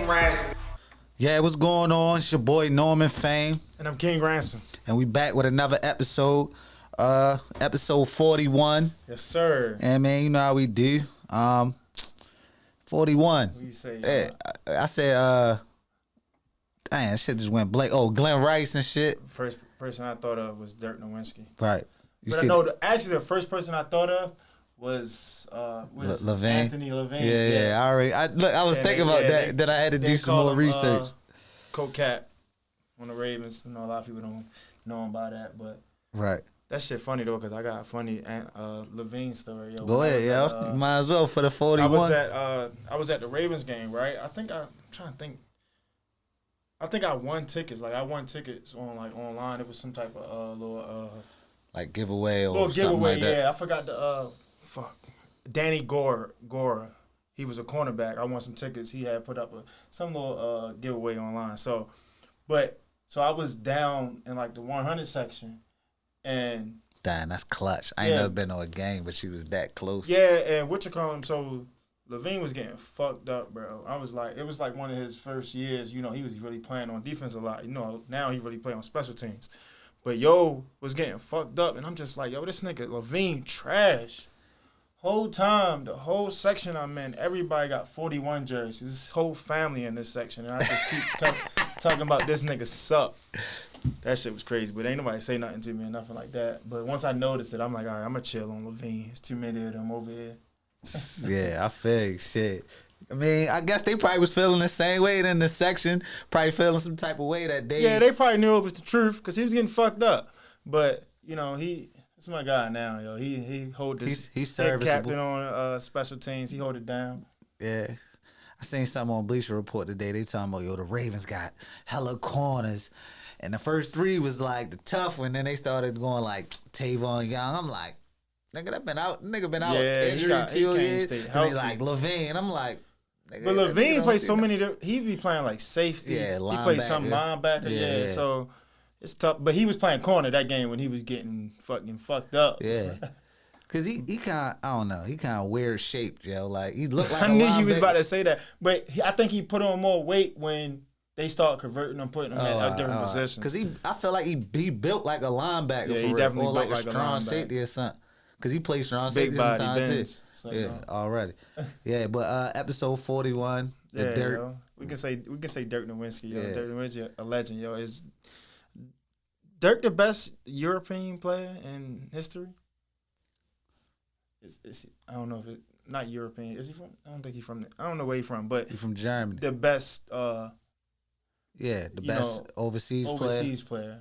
Fame4Ransom. Yeah, what's going on? It's your boy Norman Fame. And I'm King Ransom. And we back with another episode. Episode 41. Yes, sir. And man, you know how we do. 41. What you say? I said, dang, that shit just went blank. Oh, Glenn Rice and shit. First person I thought of was Dirk Nowitzki. Right. But I know, actually, the first person I thought of was Levine. Anthony Levine. Yeah. I was thinking about that. That I had to do some more research. Co-cap on the Ravens. You know, a lot of people don't know him by that, but right. That shit funny though, cause I got a funny Levine story. Yo. Go ahead, yo. You might as well for the 41. I was at the Ravens game, right? I'm trying to think. I think I won tickets. Like I won tickets on online. It was some type of little like giveaway or little something giveaway. like that. Yeah, I forgot the Danny Gora. He was a cornerback. I won some tickets. He had put up some little giveaway online. So I was down in like the 100 section, and damn, that's clutch. I ain't never been to a game, but she was that close. Yeah, and so Levine was getting fucked up, bro. I was like, it was like one of his first years. You know, he was really playing on defense a lot. You know, now he really play on special teams. But yo was getting fucked up, and I'm just like, yo, this nigga Levine trash. Whole time, the whole section I'm in, everybody got 41 jerseys. This whole family in this section, and I just keep talking about this nigga suck. That shit was crazy, but ain't nobody say nothing to me or nothing like that. But once I noticed it, I'm like, all right, I'm gonna chill on Levine. There's too many of them over here. Yeah, I feel shit. I mean, I guess they probably was feeling the same way in the section. Probably feeling some type of way that day. Yeah, they probably knew it was the truth because he was getting fucked up. But you know, that's my guy now, yo. He hold this. He's head serviceable. captain on special teams. He hold it down. Yeah. I seen something on Bleacher Report today. They talking about, yo, the Ravens got hella corners. And the first three was like the tough one. Then they started going like Trayvon Young. I'm like, nigga been out injury 2 years. And they like Levine. I'm like, nigga, but Levine plays so many. He be playing like safety. Yeah, he plays some linebacker. Yeah, so it's tough. But he was playing corner that game when he was getting fucking fucked up. Yeah. Cause he kind of, I don't know, he kind of weird shaped, yo. Like he looked like I knew you was about to say that, but I think he put on more weight when they start converting him, putting him in different positions. Cause I feel like he built like a linebacker. Yeah, for he real. definitely or like built a like strong a safety or something. Cause he plays strong big safety body sometimes too. Yeah, already. Yeah, but episode 41, the Dirt. Yo. We can say Dirk Nowitzki, yo. Yeah. Dirk Nowitzki, a legend, yo. Is Dirk the best European player in history? I don't know if not European. Is he from? I don't think he's from. I don't know where he's from, but he's from Germany. The best. The best overseas player.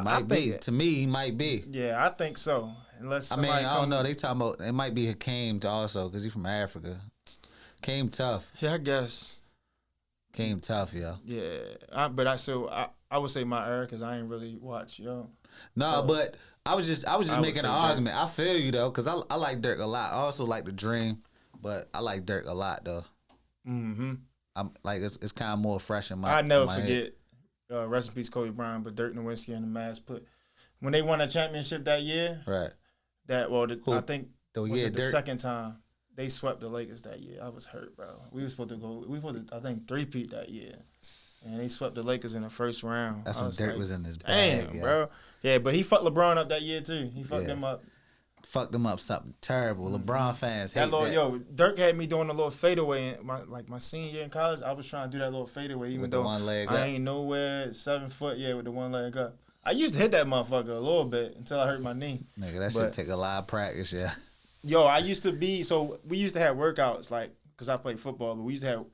Might be. To me, he might be. Yeah, I think so. Unless I don't know. They talking about it might be Hakeem also because he's from Africa. Came tough. Yeah, I guess. Came tough, yo. Yeah, I would say my era because I ain't really watch, yo. No, so, but I was just making an argument. I feel you though, cause I like Dirk a lot. I also like the Dream, but I like Dirk a lot though. Mm-hmm. I'm like it's kind of more fresh in my. I never forget. Rest in peace, Kobe Bryant, but Dirk Nowitzki and the Mavs when they won a championship that year. Right. I think the second time they swept the Lakers that year. I was hurt, bro. We were supposed to I think three-peat that year, and they swept the Lakers in the first round. That's when Dirk was in his bag, damn, bro. Yeah, but he fucked LeBron up that year too. He fucked him up. Fucked him up something terrible. LeBron fans hate that. Yo, Dirk had me doing a little fadeaway in my senior year in college. I was trying to do that little fadeaway, even though one leg I ain't nowhere 7 foot. Yeah, with the one leg up. I used to hit that motherfucker a little bit until I hurt my knee. Nigga, that shit take a lot of practice, yeah. Yo, we used to have workouts because I played football, but we used to have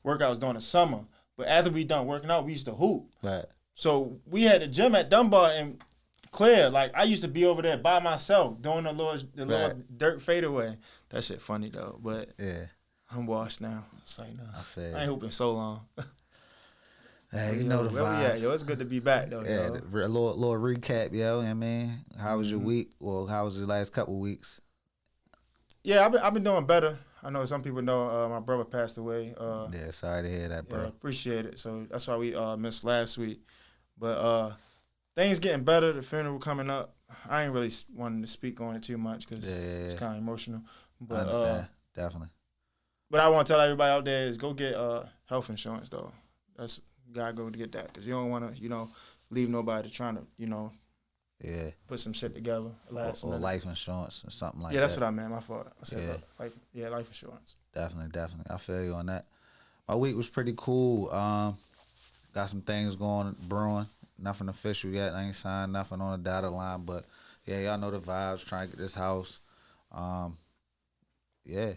workouts during the summer. But after we done working out, we used to hoop. Right. So we had a gym at Dunbar and Claire. Like I used to be over there by myself doing the little Dirk fadeaway. That shit funny though, but yeah, I'm washed now. It's like, no, I ain't hooping so long. Hey, you know the vibes. Yeah, yo, it's good to be back though. Yeah, yo. A little recap, yo. You know what I mean, how was your week? Well, how was your last couple weeks? Yeah, I've been doing better. I know some people know my brother passed away. Yeah, sorry to hear that, bro. Yeah, appreciate it. So that's why we missed last week. But things getting better. The funeral coming up. I ain't really wanting to speak on it too much because it's kind of emotional. But, I understand, definitely. But I want to tell everybody out there is go get health insurance though. That's you gotta go to get that because you don't want to leave nobody trying to Yeah. put some shit together. Or life insurance or something like that. Yeah, that's what I meant. My fault. I said life insurance. Definitely. I feel you on that. My week was pretty cool. Got some things brewing. Nothing official yet. I ain't signed nothing on the dotted line, but yeah, y'all know the vibes. Trying to get this house. Yeah,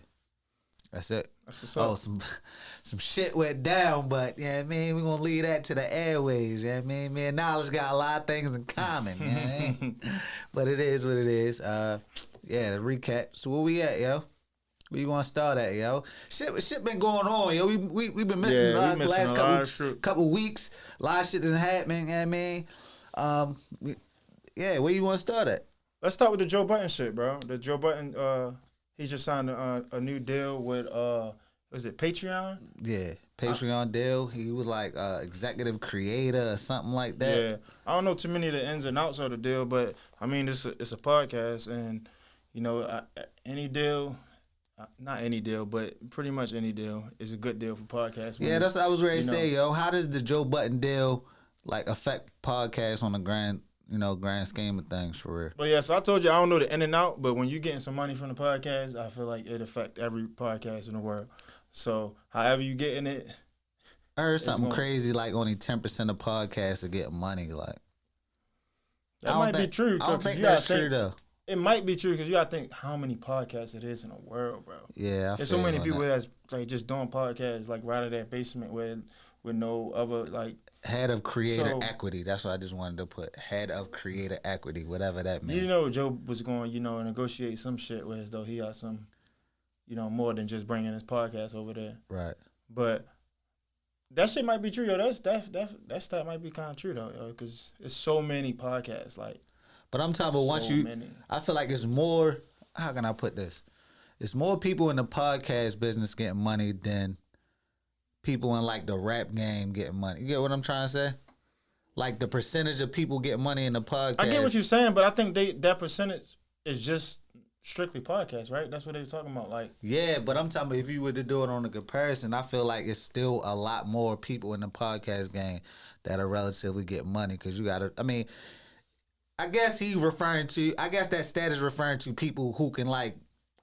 that's it. That's what's up. Oh, some shit went down, but yeah, I mean, we're gonna leave that to the airways. Yeah, I mean, me and Knowledge got a lot of things in common. Yeah, but it is what it is. Yeah, the recap. So where we at, yo? Where you want to start at, yo? Shit been going on, yo. We been missing the last couple weeks. A lot of shit done happened. You know what I mean? Where you want to start at? Let's start with the Joe Budden shit, bro. The Joe Budden, he just signed a new deal with, was it Patreon? Yeah, Patreon deal. He was like executive creator or something like that. Yeah, I don't know too many of the ins and outs of the deal, but I mean, it's a podcast, and any deal. Not any deal, but pretty much any deal is a good deal for podcasts. Yeah, that's what I was ready to say, yo. How does the Joe Budden deal like affect podcasts on the grand scheme of things for real? Well, yeah, so I told you I don't know the in and out, but when you're getting some money from the podcast, I feel like it affect every podcast in the world. So however you getting it. I heard something crazy like only 10% of podcasts are getting money. Like that might be true. I don't think that's true though. It might be true because you gotta think how many podcasts it is in the world, bro. Yeah, there's so many people that's like just doing podcasts like right in their basement with no other like head of creator equity. That's what I just wanted to put. Head of creator equity, whatever that means. Joe was going, negotiate some shit with as though he got some, more than just bringing his podcast over there. Right. But that shit might be true, yo. That stat might be kind of true though, yo, because it's so many podcasts like. But I'm talking about I feel like it's more, how can I put this? It's more people in the podcast business getting money than people in like the rap game getting money. You get what I'm trying to say? Like the percentage of people getting money in the podcast. I get what you're saying, but I think that percentage is just strictly podcasts, right? That's what they were talking about. Like, yeah, but I'm talking about if you were to do it on a comparison, I feel like it's still a lot more people in the podcast game that are relatively getting money because you got to, I guess that stat is referring to people who can like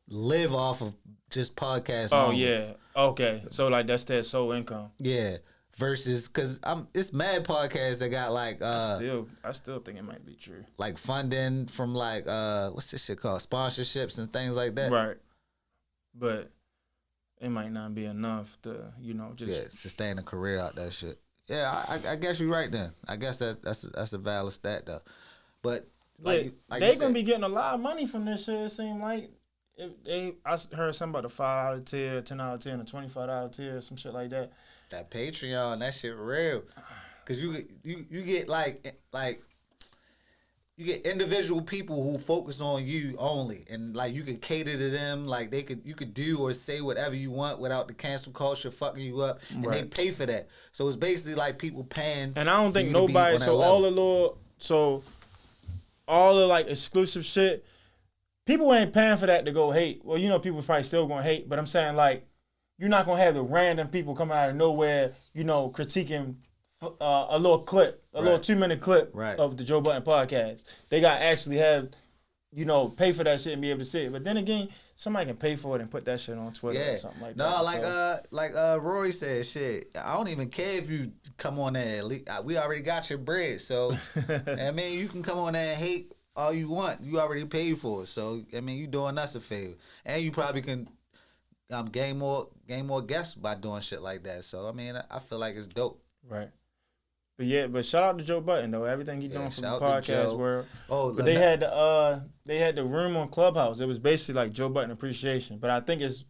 live off of just podcasts. Oh only. Yeah, okay. So like that's their sole income. Yeah, versus because it's mad podcasts that got like I still think it might be true. Like funding from like what's this shit called, sponsorships and things like that. Right, but it might not be enough to just sustain a career out that shit. Yeah, I guess you're right then. I guess that's a valid stat though. But like they gonna be getting a lot of money from this shit. It seemed like I heard something about the $5 tier, $10 tier, and the $25 tier, some shit like that. That Patreon, that shit real. Cause you get like you get individual people who focus on you only, and like you could cater to them. Like you could do or say whatever you want without the cancel culture fucking you up, and they pay for that. So it's basically like people paying. And I don't think nobody. All the like exclusive shit, people ain't paying for that to go hate. Well, people probably still gonna hate, but I'm saying like, you're not gonna have the random people coming out of nowhere, critiquing a little clip, little 2-minute clip of the Joe Budden podcast. They gotta actually have, pay for that shit and be able to see it. But then again, somebody can pay for it and put that shit on Twitter or something like that. No, like Rory said, shit, I don't even care if you come on there. We already got your bread, so you can come on there and hate all you want. You already paid for it, so you doing us a favor, and you probably can gain more guests by doing shit like that. So I feel like it's dope. Right. But shout out to Joe Budden though. Everything he's doing from the podcast world. Oh, but they had the room on Clubhouse. It was basically like Joe Budden appreciation. But I think it's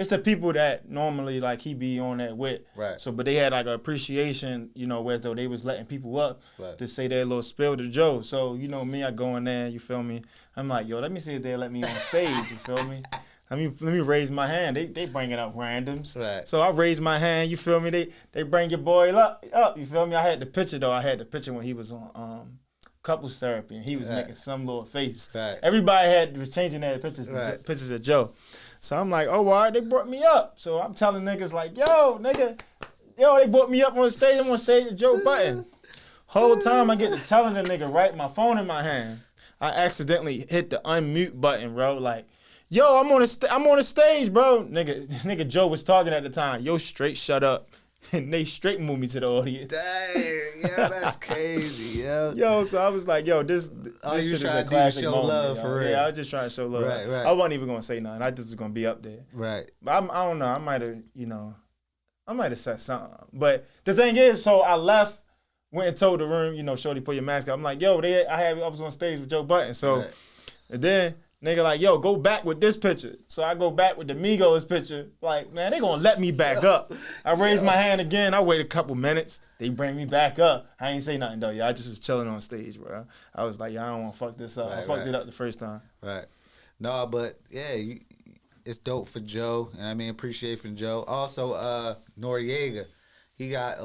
the people that normally like he be on that with. Right. So but they had like an appreciation, whereas though they was letting people up to say their little spill to Joe. So me, I go in there, you feel me? I'm like, yo, let me see if they let me on stage, you feel me? Let me raise my hand. They bringing up randoms. Right. So I raise my hand, you feel me? They bring your boy up, you feel me? I had the picture though. I had the picture when he was on couples therapy and he was making some little face. Right. Everybody was changing their pictures to pictures of Joe. So I'm like, oh, all right, they brought me up. So I'm telling niggas like, yo, nigga, Yo, they brought me up on stage. I'm on stage with Joe Budden. Whole time I get to telling the nigga, right, my phone in my hand. I accidentally hit the unmute button, bro. Like, yo, I'm on the stage, bro. Nigga Joe was talking at the time. Yo, straight shut up. And they straight moved me to the audience. Dang, yo, that's crazy, yo. Yo, so I was like, yo, this shit is a classic moment. Love for real. Yeah, I was just trying to show love. Right. I wasn't even gonna say nothing. I just was gonna be up there. Right. But I don't know. I might have said something. But the thing is, so I left, went and told the room, shorty, put your mask up. I'm like, yo, I was on stage with Joe Budden. So, and then nigga like, yo, go back with this picture. So I go back with the Migos picture. Like, man, they gonna let me back up. I raised my hand again. I wait a couple minutes. They bring me back up. I ain't say nothing though. I just was chilling on stage, bro. I was like, I don't want to fuck this up. I fucked it up the first time. Right. No, but yeah, it's dope for Joe, and I mean appreciate for Joe. Also, Noriega, he got his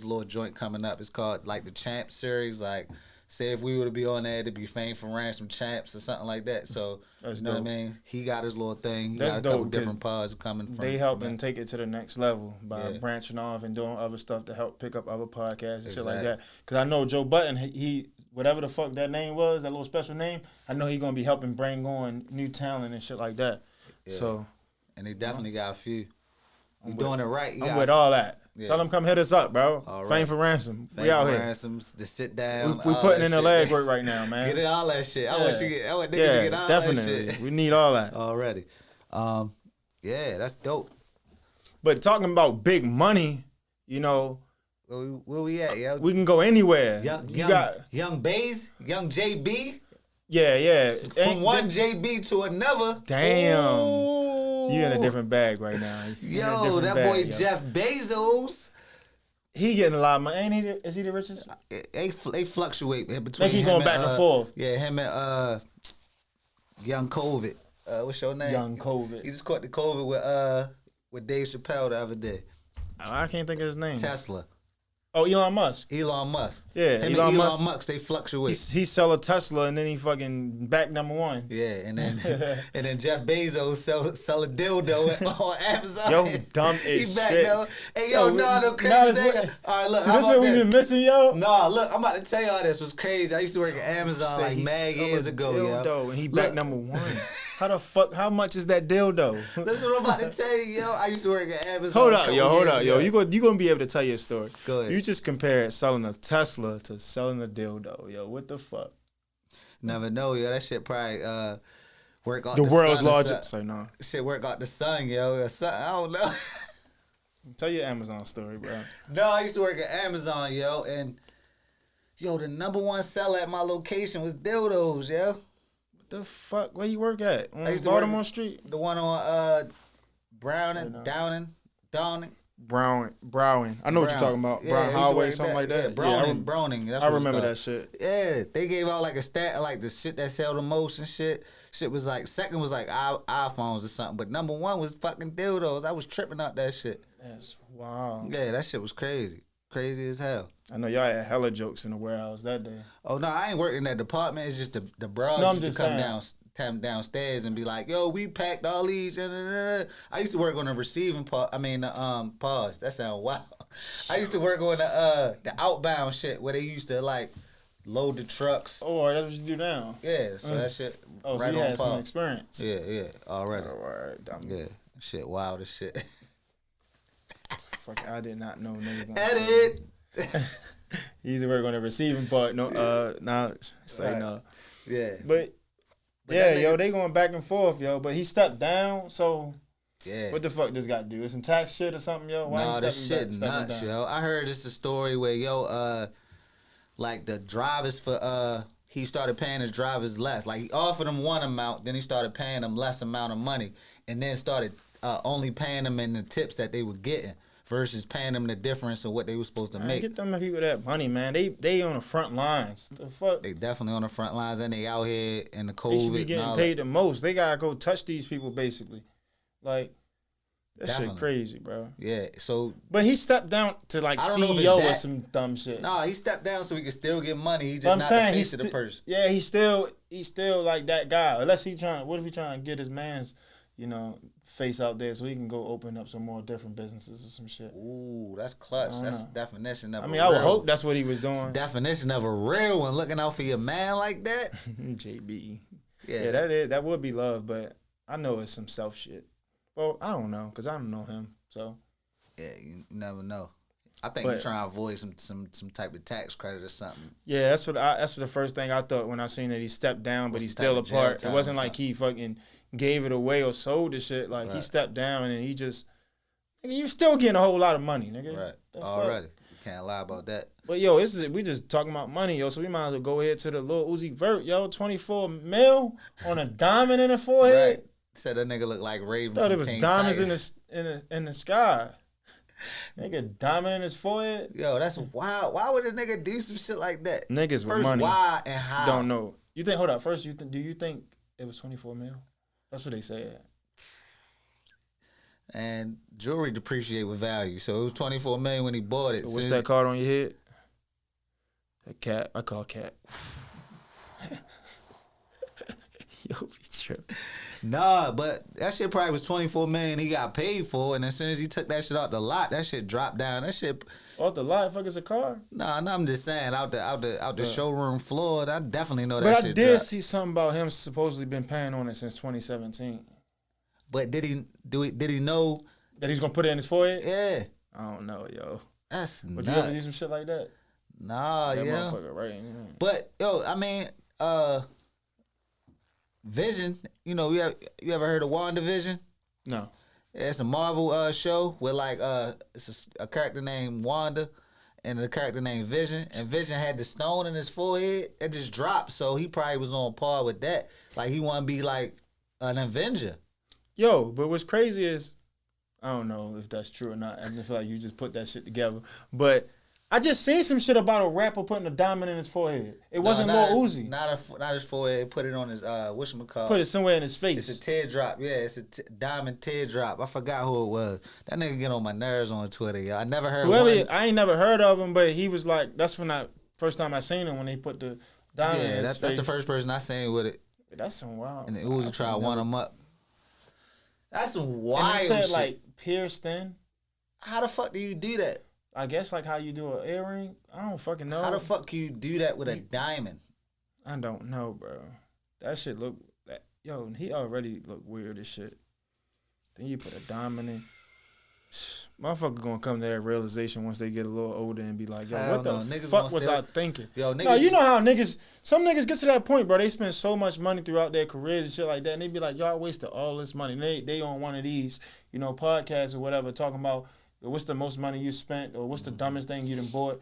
little joint coming up. It's called like the Champ Series. Like, say if we were to be on there, it'd be Fame4Ransom Champs or something like that. So that's know dope. what I mean? He got his little thing. He That's got a couple dope, different pods coming from. They helping take it to the next level by Yeah. branching off and doing other stuff to help pick up other podcasts and shit like that. Because I know Joe Budden, he whatever the fuck that name was, that little special name, I know he gonna be helping bring on new talent and shit like that. Yeah. So, and they definitely got a few. You doing it right. I'm with all that. Yeah. Tell them come hit us up, bro. All right. Fame4Ransom. We out here. Ransoms, the sit down. We putting in the leg work right now, man. Get it all that shit. I want niggas to get all definitely. that shit. We need all that already. Yeah, that's dope. But talking about big money, Where we at, yo? we can go anywhere. Young Baze, Young JB. Yeah. From one JB to another. Damn. Ooh. You in a different bag right now. Yo, that boy Jeff Bezos. He getting a lot of money. Ain't he? Is he the richest? They fluctuate between. Think he going back and forth. Yeah, him and Young COVID. What's your name? Young COVID. He just caught the COVID with Dave Chappelle the other day. I can't think of his name. Tesla. Oh, Elon Musk. Yeah, Him Elon Musk, they fluctuate. He sell a Tesla and then he fucking back #1. Yeah, and then Jeff Bezos sell a dildo on Amazon. Yo, dumb as he back shit. though. Hey, yo, no crazy thing. All right, look. So this is what we've been missing, yo. No, look, I'm about to tell y'all this was crazy. I used to work at Amazon like mad years ago, yo. And he back #1. How the fuck? How much is that dildo? That's what I'm about to tell you, yo. I used to work at Amazon. Hold up, yo. You gonna be able to tell your story. Go ahead. You just compared selling a Tesla to selling a dildo, yo. What the fuck? Never know, yo. That shit probably work out the world's largest. Say no. Shit work out the sun, yo. I don't know. Tell your Amazon story, bro. No, I used to work at Amazon, yo, and yo, the #1 seller at my location was dildos, yo. The fuck? Where you work at? On Baltimore Street? The one on Downing. Browning. I know what you're talking about. Yeah, Brown Highway, something like that. Yeah, Browning. That's I what remember that shit. Yeah, they gave out like a stat of like the shit that sell the most and shit. Shit was like, second was like iPhones or something, but #1 was fucking dildos. I was tripping out that shit. That's wild. Yeah, that shit was crazy. Crazy as hell. I know y'all had hella jokes in the warehouse that day. Oh no, I ain't working in that department. It's just the bros used to come downstairs and be like, "Yo, we packed all these." I used to work on the receiving part. I mean, the pause. That sound wild. I used to work on the outbound shit where they used to like load the trucks. Oh, that's what you do now. Yeah, so that shit. Oh, right so you on had some experience. Yeah, already. All right, yeah, shit, wild as shit. Fuck, I did not know niggas. Edit. You used to work on the receiving part. No, knowledge. Say right. No. Yeah. But yeah, yo, they going back and forth, yo. But he stepped down, so yeah. What the fuck this got to do? Is some tax shit or something, yo? Why no, this shit nuts, yo. I heard it's a story where like the drivers for he started paying his drivers less. Like he offered them one amount, then he started paying them less amount of money, and then started only paying them in the tips that they were getting. Versus paying them the difference of what they were supposed to make. Get them people that money, man. They on the front lines. The fuck? They definitely on the front lines, and they out here in the COVID. They should be getting paid the most. They gotta go touch these people, basically. Like that shit crazy, bro. Yeah. So, but he stepped down to like CEO or some dumb shit. No, he stepped down so he could still get money. He just not the face of the person. Yeah, he's still like that guy. Unless he trying. What if he trying to get his man's? face out there so he can go open up some more different businesses or some shit. Ooh, that's clutch. That's the definition of I would hope that's what he was doing. It's the definition of a real one, looking out for your man like that. JB. Yeah, that would be love, but I know it's some self shit. Well, I don't know, because I don't know him, so. Yeah, you never know. I think you're trying to avoid some type of tax credit or something. Yeah, that's what the first thing I thought when I seen that he stepped down, but he's still a part. It wasn't like he fucking gave it away or sold the shit. Like, he stepped down and he just, nigga, you still getting a whole lot of money, nigga. Right. Already. You can't lie about that. But, yo, we just talking about money, yo, so we might as well go ahead to the Lil Uzi Vert, yo, 24 mil on a diamond in the forehead. Right. Said that nigga looked like Raven. Thought it was diamonds in the sky. Nigga, diamond in his forehead. Yo, that's wild. Why would a nigga do some shit like that? Niggas with money. Why and how? Don't know. You think? Hold up. First, do you think it was 24 mil? That's what they said. And jewelry depreciate with value, so it was 24 million when he bought it. So what's that card on your head? A cat. I call cat. Yo, be tripping. Nah, but that shit probably was 24 million he got paid for, and as soon as he took that shit out the lot, that shit dropped down. That shit off the lot, fuck, it's a car. Nah, I'm just saying out the showroom floor. I definitely know that. But shit. I did dropped. see something about him supposedly been paying on it since 2017. But did he know that he's gonna put it in his forehead? Yeah, I don't know, yo. That's nuts. Would you ever do some shit like that? Nah, that yeah. Motherfucker, right? Yeah. But yo, I mean, Vision, you ever heard of WandaVision? No. Yeah, it's a Marvel show where like it's a character named Wanda and a character named Vision, and Vision had the stone in his forehead. It just dropped, so he probably was on par with that. Like he want to be like an Avenger. Yo, but what's crazy is, I don't know if that's true or not. I feel like you just put that shit together, but I just seen some shit about a rapper putting a diamond in his forehead. It wasn't Lil Uzi. Not his forehead. Put it on his whatchamacallit. Put it somewhere in his face. It's a teardrop. Yeah, it's a diamond teardrop. I forgot who it was. That nigga get on my nerves on Twitter, yo. I never heard I ain't never heard of him, but he was like, that's first time I seen him when they put the diamond in his face. That's the first person I seen with it. That's some wild. And the Uzi tried to one him up. That's some wild shit. And it said like pierced in. How the fuck do you do that? I guess like how you do an earring. I don't fucking know. How the fuck can you do that with a diamond? I don't know, bro. That shit look yo, he already look weird as shit. Then you put a diamond in. Motherfucker gonna come to that realization once they get a little older and be like, yo, what the fuck was I thinking? Yo, niggas, no, you know how some niggas get to that point, bro. They spend so much money throughout their careers and shit like that, and they be like, y'all wasted all this money. And they on one of these, podcasts or whatever, talking about what's the most money you spent or what's the dumbest thing you done bought.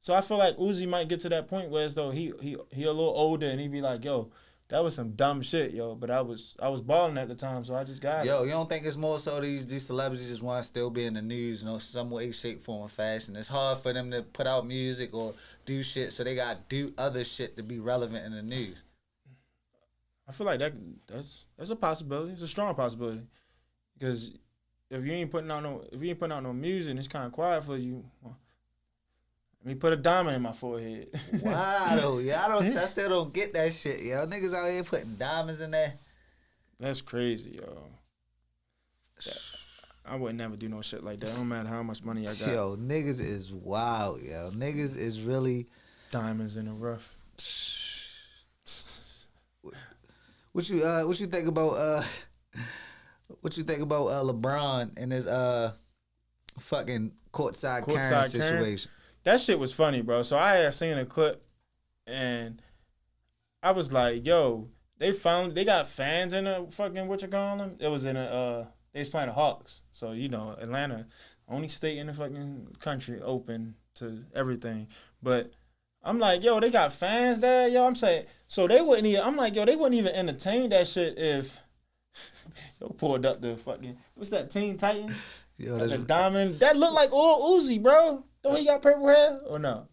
So I feel like Uzi might get to that point where as though he a little older and he be like, yo, that was some dumb shit, yo. But I was balling at the time, so I just got it. Yo, you don't think it's more so these celebrities just want to still be in the news, some way, shape, form, or fashion? It's hard for them to put out music or do shit, so they got to do other shit to be relevant in the news. I feel like that's a possibility. It's a strong possibility. Because if you ain't putting out no music and it's kind of quiet for you, let me put a diamond in my forehead. Wow, though. Yeah, I still don't get that shit, yo. Niggas out here putting diamonds in there. That's crazy, yo. I would never do no shit like that. Don't matter how much money I got. Yo, niggas is wild, yo. Niggas is really diamonds in the rough. What you think about LeBron and his fucking courtside Karen situation? That shit was funny, bro. So I had seen a clip, and I was like, "Yo, they got fans in the fucking It was in they was playing the Hawks. So Atlanta, only state in the fucking country open to everything. But I'm like, yo, they got fans there, yo. I'm saying, so they wouldn't even. I'm like, yo, they wouldn't even entertain that shit if yo pulled up the fucking what's that Teen Titan? Yo, that's the diamond. That looked like Lil Uzi, bro. Don't he got purple hair or no?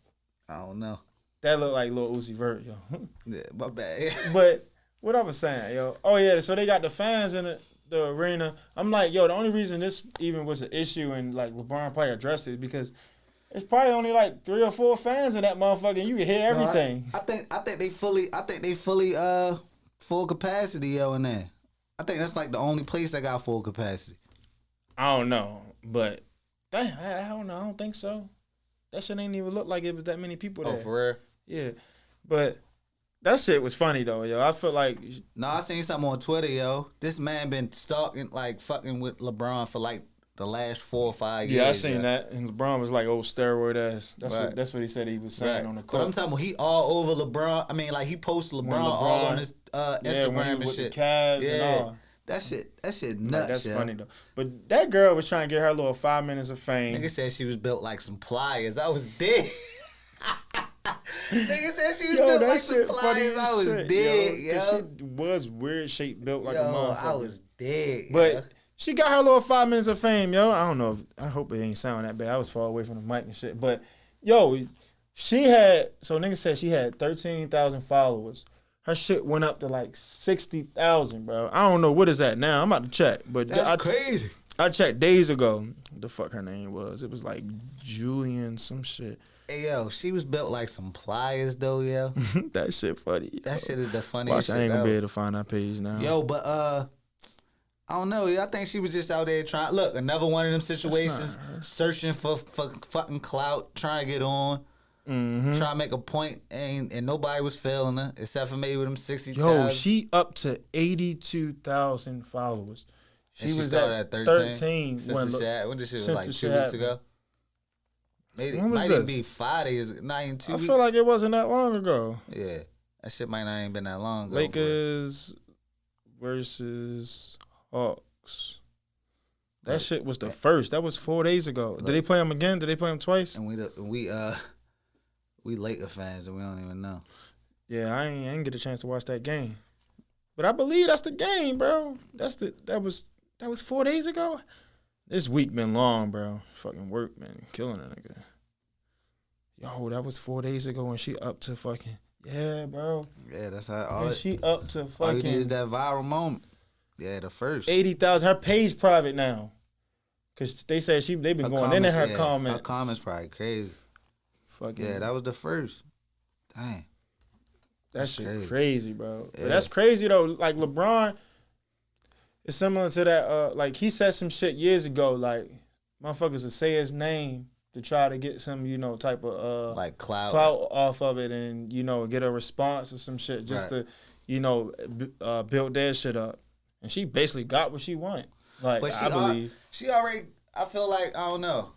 I don't know. That looked like Lil Uzi Vert, yo. Yeah, my bad. But what I was saying, yo. Oh yeah, so they got the fans in the arena. I'm like, yo, the only reason this even was an issue and like LeBron probably addressed it because it's probably only like 3 or 4 fans in that motherfucker and you can hear everything. I think they fully full capacity, yo, in there. I think that's like the only place that got full capacity. I don't know, but I don't know. I don't think so. That shit ain't even look like it was that many people there. Oh, for real? Yeah, but that shit was funny though, yo. I feel like I seen something on Twitter, yo. This man been stalking, fucking with LeBron for the last 4 or 5 years. Yeah, I seen that, and LeBron was like, "Oh, steroid ass." That's what he said he was saying on the court. But I'm talking about he all over LeBron. I mean, he posted LeBron all on his Instagram and with shit. The Cavs and all. That shit nuts. That's funny though. But that girl was trying to get her little 5 minutes of fame. Nigga said she was built like some pliers. I was dead. Nigga said she was built like some pliers. I was dead, yo. She was weird shape built like a motherfucker. I was dead. But she got her little 5 minutes of fame, yo. I don't know. I hope it ain't sound that bad. I was far away from the mic and shit. But yo, nigga said she had 13,000 followers. Her shit went up to like 60,000, bro. I don't know what is that now. I'm about to check. But that's crazy. I checked days ago. What the fuck her name was? It was like Julian some shit. Hey, yo, she was built like some pliers, though, yo. That shit funny. Yo. That shit is the funniest shit. I ain't gonna be able to find that page now. Yo, but I don't know. I think she was just out there trying. Look, another one of them situations, searching for fucking clout, trying to get on. Mm-hmm. Trying to make a point, and nobody was failing her except for maybe with them 60,000. Yo, she up to 82,000 followers. She was started at 13. When this shit was like 2 weeks ago. Maybe when was might this? even be 5 days, not even 2 weeks. I feel like it wasn't that long ago. Yeah, that shit might not even been that long ago. Lakers versus Hawks. That shit was the first. That was 4 days ago. Did they play them again? Did they play them twice? And we Laker fans and we don't even know. Yeah, I ain't get a chance to watch that game, but I believe that's the game, bro. That was 4 days ago. This week been long, bro. Fucking work, man, killing a nigga. Yo, that was 4 days ago, and she up to fucking bro. Yeah, that's how. She up to fucking. All you need is that viral moment. Yeah, the first 80,000. Her page private now, cause they said they been going into her comments. Her comments probably crazy. Fucking yeah, that was the first. Dang. That shit crazy, bro. Yeah. But that's crazy though. Like LeBron, it's similar to that. Like he said some shit years ago. Like motherfuckers would say his name to try to get some, type of like clout off of it, and get a response or some shit just to, build their shit up. And she basically got what she wanted. Like but I believe she already. I feel like I don't know.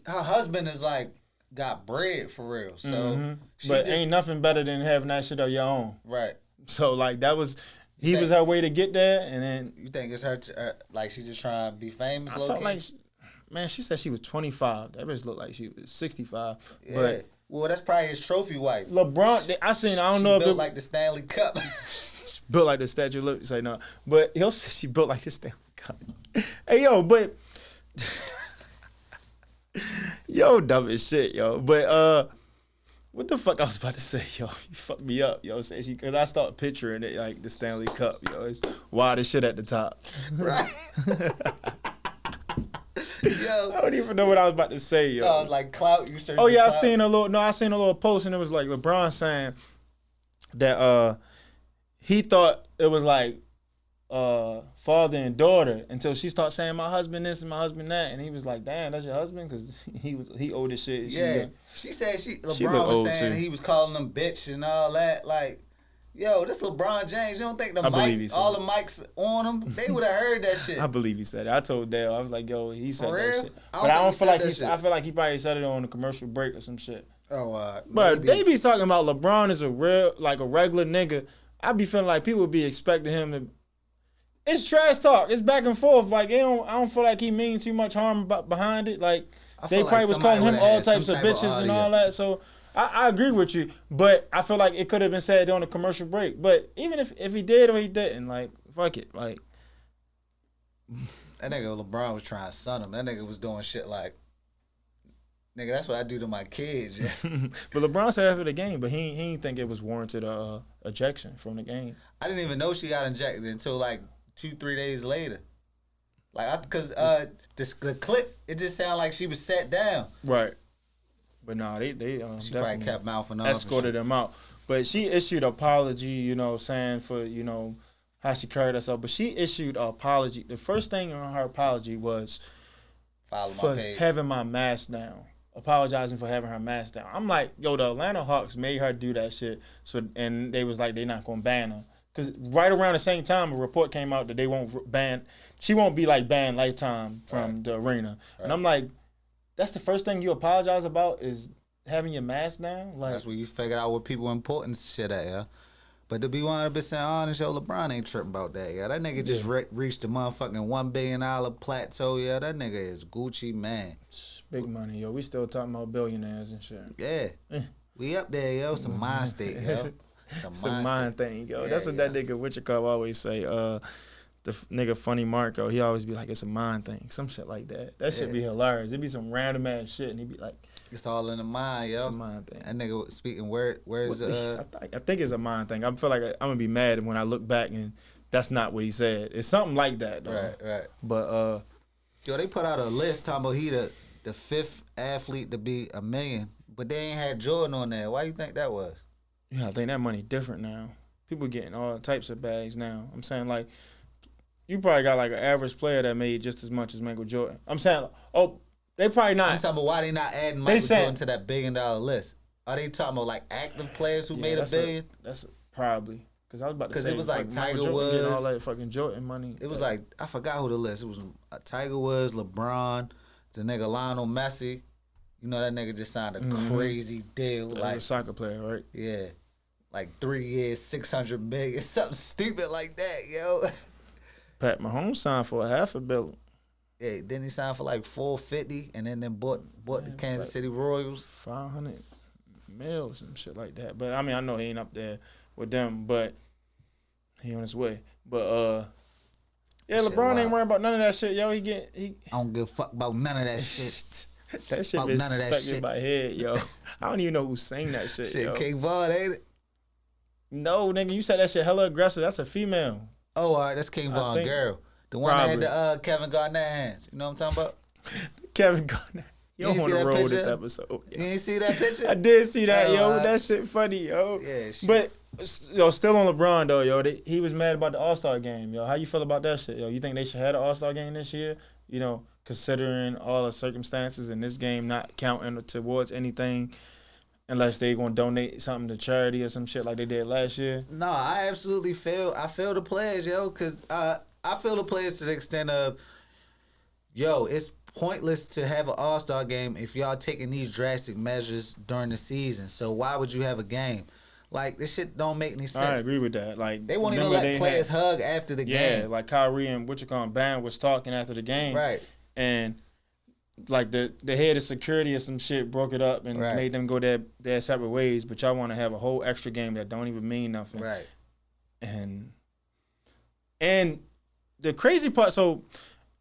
Her husband is like. Got bread for real, so but ain't nothing better than having that shit of your own, right? So like that was was her way to get there, and then you think it's her like she just trying to be famous? I felt like, man, she said she was 25. That bitch looked like she was 65. Yeah. But well, that's probably his trophy wife. LeBron, I don't know if built like the Stanley Cup. Built like the Statue of Liberty. Say no, but he'll say she built like the Stanley Cup. Hey yo, but. Yo, dumb as shit, yo. But what the fuck I was about to say, yo? You fucked me up, yo. Because I start picturing it like the Stanley Cup, yo. It's wild as shit at the top. Right. Yo, I don't even know what I was about to say, yo. No, I was like clout. You searched. Oh yeah, clout. I seen a little post and it was like LeBron saying that he thought it was like father and daughter until she started saying my husband this and my husband that, and he was like, damn, that's your husband? Because he old as shit. Yeah, she said LeBron was saying he was calling them bitch and all that. Like, yo, this LeBron James. You don't think all the mics on him? They would have heard that shit. I believe he said it. I told Dale, I was like, yo, he said that shit. But I don't feel like I feel like he probably said it on a commercial break or some shit. Oh, but they be talking about LeBron is a regular nigga. I be feeling like people would be expecting him to. It's trash talk. It's back and forth. Like I don't feel like he mean too much harm behind it. Like they probably was calling him all types of bitches and all that. So I agree with you, but I feel like it could have been said during a commercial break. But even if he did or he didn't, like fuck it. Like that nigga LeBron was trying to son him. That nigga was doing shit like, nigga, that's what I do to my kids. Yeah. But LeBron said after the game, but he didn't think it was warranted ejection from the game. I didn't even know she got injected until like 2-3 days later. Like, because the clip, it just sounded like she was sat down. Right. But nah, they she probably kept mouthing off. Escorted him out. But she issued an apology, saying for, how she carried herself. But she issued an apology. The first thing on her apology was for having my mask down. Apologizing for having her mask down. I'm like, yo, the Atlanta Hawks made her do that shit. So, and they was like, they're not gonna ban her. Cause right around the same time, a report came out that they won't ban. She won't be like banned lifetime from the arena. Right. And I'm like, that's the first thing you apologize about is having your mask down. Like, that's where you figure out what people important shit at, yeah. But to be 100% honest, yo, LeBron ain't tripping about that, yeah. That nigga just reached the motherfucking $1 billion plateau, yeah. That nigga is Gucci, man. Big money, yo. We still talking about billionaires and shit. Yeah. We up there, yo. Some mind state, yo. Some mind thing, yo. Yeah, that's what that nigga Wichita always say. The nigga Funny Marco, he always be like, it's a mind thing. Some shit like that. That shit be hilarious. It'd be some random ass shit, and he be like, it's all in the mind, yo. It's a mind thing. That nigga speaking where's I think it's a mind thing. I feel like I'm gonna be mad when I look back and that's not what he said. It's something like that, though. Right. But yo, they put out a list talking about he the fifth athlete to be $1 million, but they ain't had Jordan on there. Why you think that was? Yeah, I think that money different now. People getting all types of bags now. I'm saying, like, you probably got like an average player that made just as much as Michael Jordan. I'm saying, they probably not. I'm talking about why they not adding Michael Jordan to that $1 billion list. Are they talking about like active players who made $1 billion? That's probably. Because I was about to say, it was like Tiger Woods getting all that fucking Jordan money. It was like, I forgot who the list. It was Tiger Woods, LeBron, the nigga Lionel Messi. You know that nigga just signed a crazy deal. Like a soccer player, right? Yeah. Like 3 years, $600 million, something stupid like that, yo. Pat Mahomes signed for $500 million. Yeah, then he signed for like $450, and then bought the Kansas City Royals. $500 million, some shit like that. But I mean, I know he ain't up there with them, but he on his way. But yeah, LeBron ain't worrying about none of that shit, yo. I don't give a fuck about none of that shit. That shit been stuck in my head, yo. I don't even know who sang that shit, yo. King Von, ain't it? No, nigga, you said that shit hella aggressive. That's a female. Oh, all right, that's King Von girl. The one that had the Kevin Garnett hands. You know what I'm talking about? Kevin Garnett. You don't want to roll this episode. Yo. You ain't see that picture? I did see that, yo. Right. That shit funny, yo. Yeah, shit. But, yo, still on LeBron, though, yo. He was mad about the All-Star game, yo. How you feel about that shit, yo? You think they should have the All-Star game this year? You know, considering all the circumstances and this game not counting towards anything unless they going to donate something to charity or some shit like they did last year? No, I absolutely feel the players, yo, because I feel the players to the extent of, yo, it's pointless to have an All-Star game if y'all taking these drastic measures during the season. So why would you have a game? Like, this shit don't make any sense. I agree with that. Like, they won't even let players hug after the game. Yeah, like Kyrie and Bam was talking after the game. Right. And like the head of security or some shit broke it up and made them go their separate ways, but y'all want to have a whole extra game that don't even mean nothing. Right. And the crazy part, so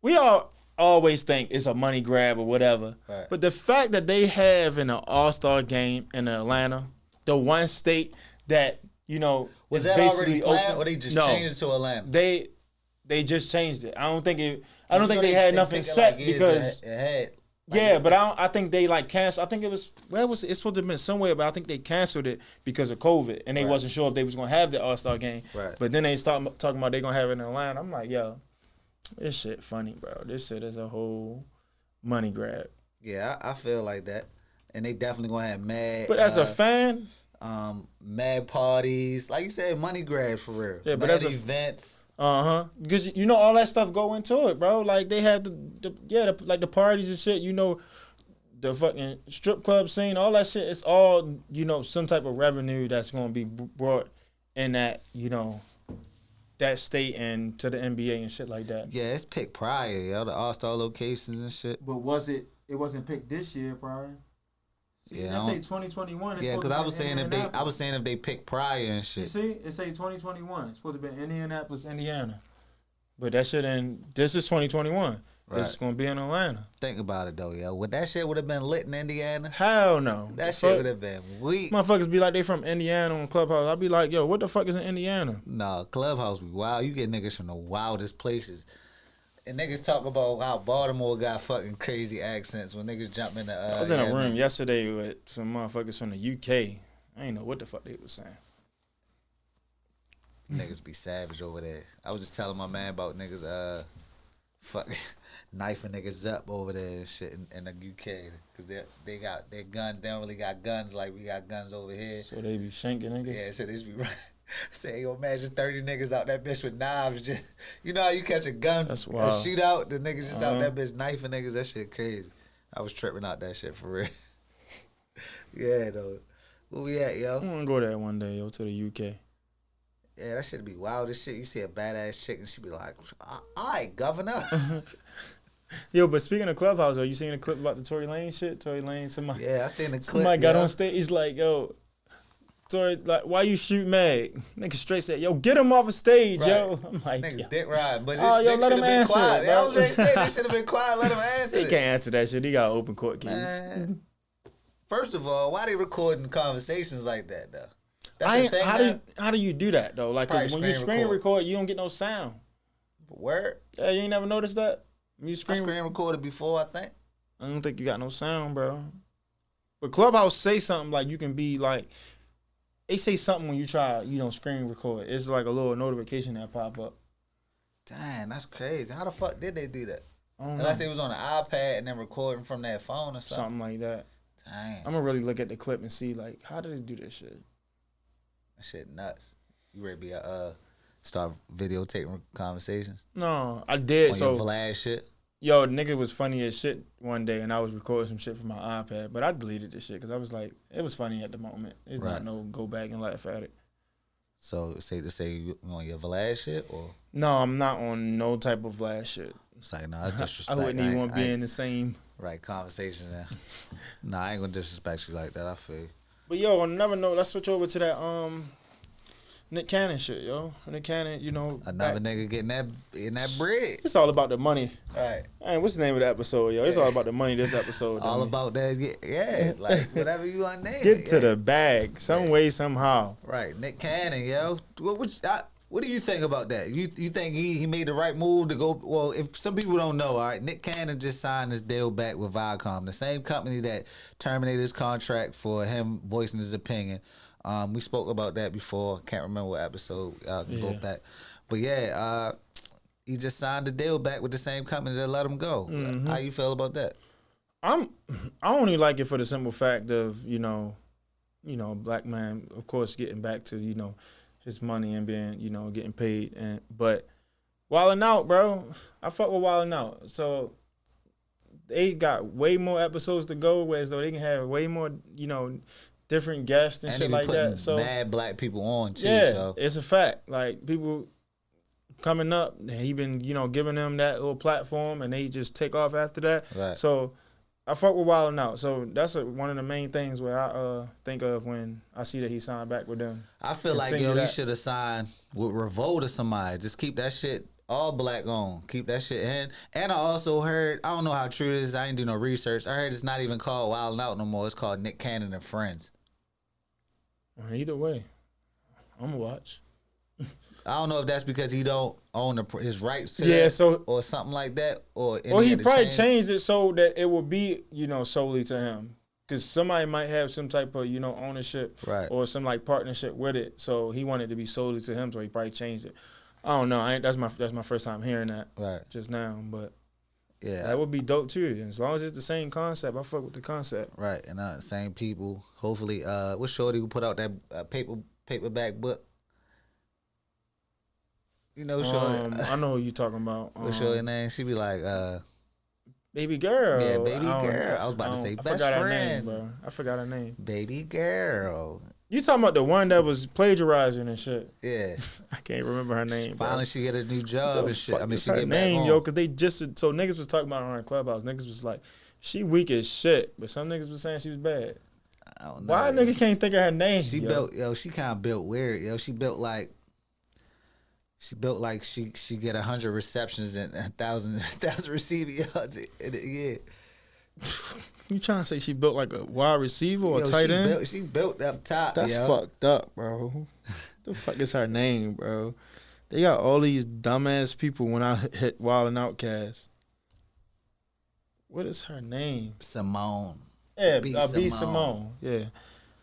we all always think it's a money grab or whatever. Right. But the fact that they have in an All-Star game in Atlanta, the one state that, you know, was that already planned or they just changed it to Atlanta? They just changed it. I don't think they had nothing set like because it had. Like but I think they like canceled. I think it was it's supposed to have been somewhere, but I think they canceled it because of COVID, and they wasn't sure if they was gonna have the All-Star game. Right. But then they start talking about they gonna have it in Atlanta. I'm like, yo, this shit funny, bro. This shit is a whole money grab. Yeah, I feel like that, and they definitely gonna have mad. But as a fan, mad parties, like you said, money grabs for real. Yeah, but mad events. Because you know all that stuff go into it, bro. Like they had the parties and shit. You know, the fucking strip club scene, all that shit. It's all, you know, some type of revenue that's gonna be brought in that, you know, that state and to the NBA and shit like that. Yeah, it's picked prior, yo, the All-Star locations and shit. But it wasn't picked this year prior? See, yeah, say 2021. Yeah, because I was saying if they pick prior and shit. You see, it say 2021. It's supposed to be Indianapolis, Indiana, but that shit this is 2021. Right. It's gonna be in Atlanta. Think about it though, yo. Would that shit would have been lit in Indiana? Hell no. That shit would have been weak. Motherfuckers be like they from Indiana on Clubhouse. I'd be like, yo, what the fuck is in Indiana? No, Clubhouse be wild. You get niggas from the wildest places. And niggas talk about how Baltimore got fucking crazy accents when niggas jump in the... I was in a room yesterday with some motherfuckers from the UK. I ain't know what the fuck they was saying. Niggas be savage over there. I was just telling my man about niggas fucking knifing niggas up over there and shit in the UK because they got their guns. They don't really got guns like we got guns over here. So they be shanking niggas. Yeah, so they just be right. Say, yo, imagine 30 niggas out that bitch with knives. Just you know how you catch a gun, a shootout, the niggas just out that bitch knifing niggas. That shit crazy. I was tripping out that shit for real. Yeah, though. Where we at, yo? I want to go there one day, yo, to the UK. Yeah, that shit be wild as shit. You see a badass chick and she be like, all right, governor. Yo, but speaking of Clubhouse, though, you seen a clip about the Tory Lane shit? Tory Lane, somebody. Yeah, I seen the clip. Somebody got on stage. He's like, yo, Tory, like, why you shoot Meg? Nigga straight said, yo, get him off a stage, right. Yo. I'm like, niggas dick ride. But this yo, let him answer. Quiet. I was ready to say they should have been quiet. Let him answer. He can't answer that shit. He got open court keys. First of all, why they recording conversations like that, though? That's the thing, how do you do that, though? Like, cause when you screen record, you don't get no sound. Word? Yeah, you ain't never noticed that? When you screen recorded before, I think. I don't think you got no sound, bro. But Clubhouse say something like you can be like, they say something when you try, screen record. It's like a little notification that pop up. Damn, that's crazy. How the fuck did they do that? Unless they was on an iPad and then recording from their phone or something. Something like that. Damn. I'm gonna really look at the clip and see like how did they do this shit. That shit nuts. You ready to be start videotaping conversations? No, I did. On your Vlad shit. Yo, nigga was funny as shit one day, and I was recording some shit from my iPad, but I deleted the shit because I was like, it was funny at the moment. It's not no go back and laugh at it. So safe to say you on your Vlad shit or? No, I'm not on no type of Vlad shit. It's like that's disrespect. I wouldn't even want to be in the same conversation there. Nah, I ain't gonna disrespect you like that. I feel you. But yo, on another note, let's switch over to that Nick Cannon shit, yo. Nick Cannon, another nigga getting in that bread. It's all about the money. Right. Hey, what's the name of the episode, yo? It's all about the money this episode. All about that, yeah. Like whatever you want to name Get to the bag, some way, somehow. Right. Nick Cannon, yo. What do you think about that? You think he made the right move to go? Well, if some people don't know, all right, Nick Cannon just signed his deal back with Viacom, the same company that terminated his contract for him voicing his opinion. We spoke about that before. Can't remember what episode. Go back. But yeah, he just signed the deal back with the same company that let him go. Mm-hmm. How you feel about that? I only like it for the simple fact of black man, of course, getting back to his money and being getting paid, but Wildin' Out, bro, I fuck with Wildin' Out. So they got way more episodes to go, whereas though they can have way more different guests and shit like that. So mad black people on too. Yeah, so it's a fact. Like people coming up, he been giving them that little platform, and they just take off after that. Right. So I fuck with Wildin' Out. So that's one of the main things where I think of when I see that he signed back with them. I feel like he should have signed with Revolt or somebody. Just keep that shit all black on. Keep that shit in. And I also heard, I don't know how true it is. I ain't do no research. I heard it's not even called Wildin' Out no more. It's called Nick Cannon and Friends. Either way, I'm gonna watch. I don't know if that's because he don't own his rights to that, or something like that, or he probably changed it so that it would be solely to him, because somebody might have some type of ownership, right, or some like partnership with it. So he wanted it to be solely to him, so he probably changed it. I don't know. That's my first time hearing that just now, but yeah, that would be dope too. As long as it's the same concept, I fuck with the concept. Right, and same people. Hopefully, what shorty who put out that paperback book. Shorty. I know who you talking about. What's your name? She be like, Baby Girl. Yeah, Baby Girl. I was about to say best friend. Her name, bro. I forgot her name. Baby Girl. You talking about the one that was plagiarizing and shit? Yeah. I can't remember her name. Finally, she get a new job and shit. I mean, she her get name, back yo, because they just so niggas was talking about her on Clubhouse. Niggas was like, she weak as shit, but some niggas was saying she was bad. I don't know. Why niggas can't think of her name? She kind of built weird, yo. She built like she get 100 receptions and 1,000 receiving yards in a year. You trying to say she built like a wide receiver or tight end? She built up top. That's fucked up, bro. The fuck is her name, bro? They got all these dumbass people when I hit Wildin' Outcast. What is her name? Simone. Yeah, B. Simone. Yeah.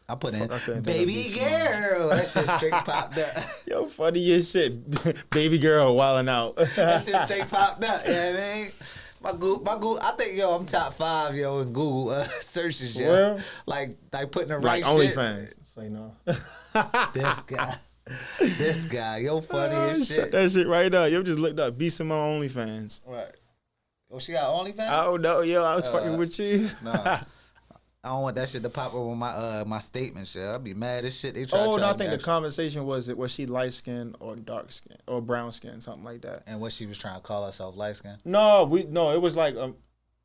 I put in I couldn't think of baby beef girl. That shit straight popped up. Yo, funny as shit. Baby girl wilding out. That shit straight popped up. You know what I mean? My Google, I think, yo, I'm top 5, yo, in Google searches, yo. Well, like putting the right like shit. OnlyFans. Say no. This guy, yo, funny as shit. Shut that shit right up. Yo, just looked up B Simone OnlyFans. Right. Oh, she got OnlyFans? I don't know, yo. I was fucking with you. Nah. I don't want that shit to pop up on my statement shit. I'd be mad as shit. They try Oh, to no, I think the conversation was she light skinned or dark skinned or brown skinned, something like that. And what she was trying to call herself, light skinned? No, it was like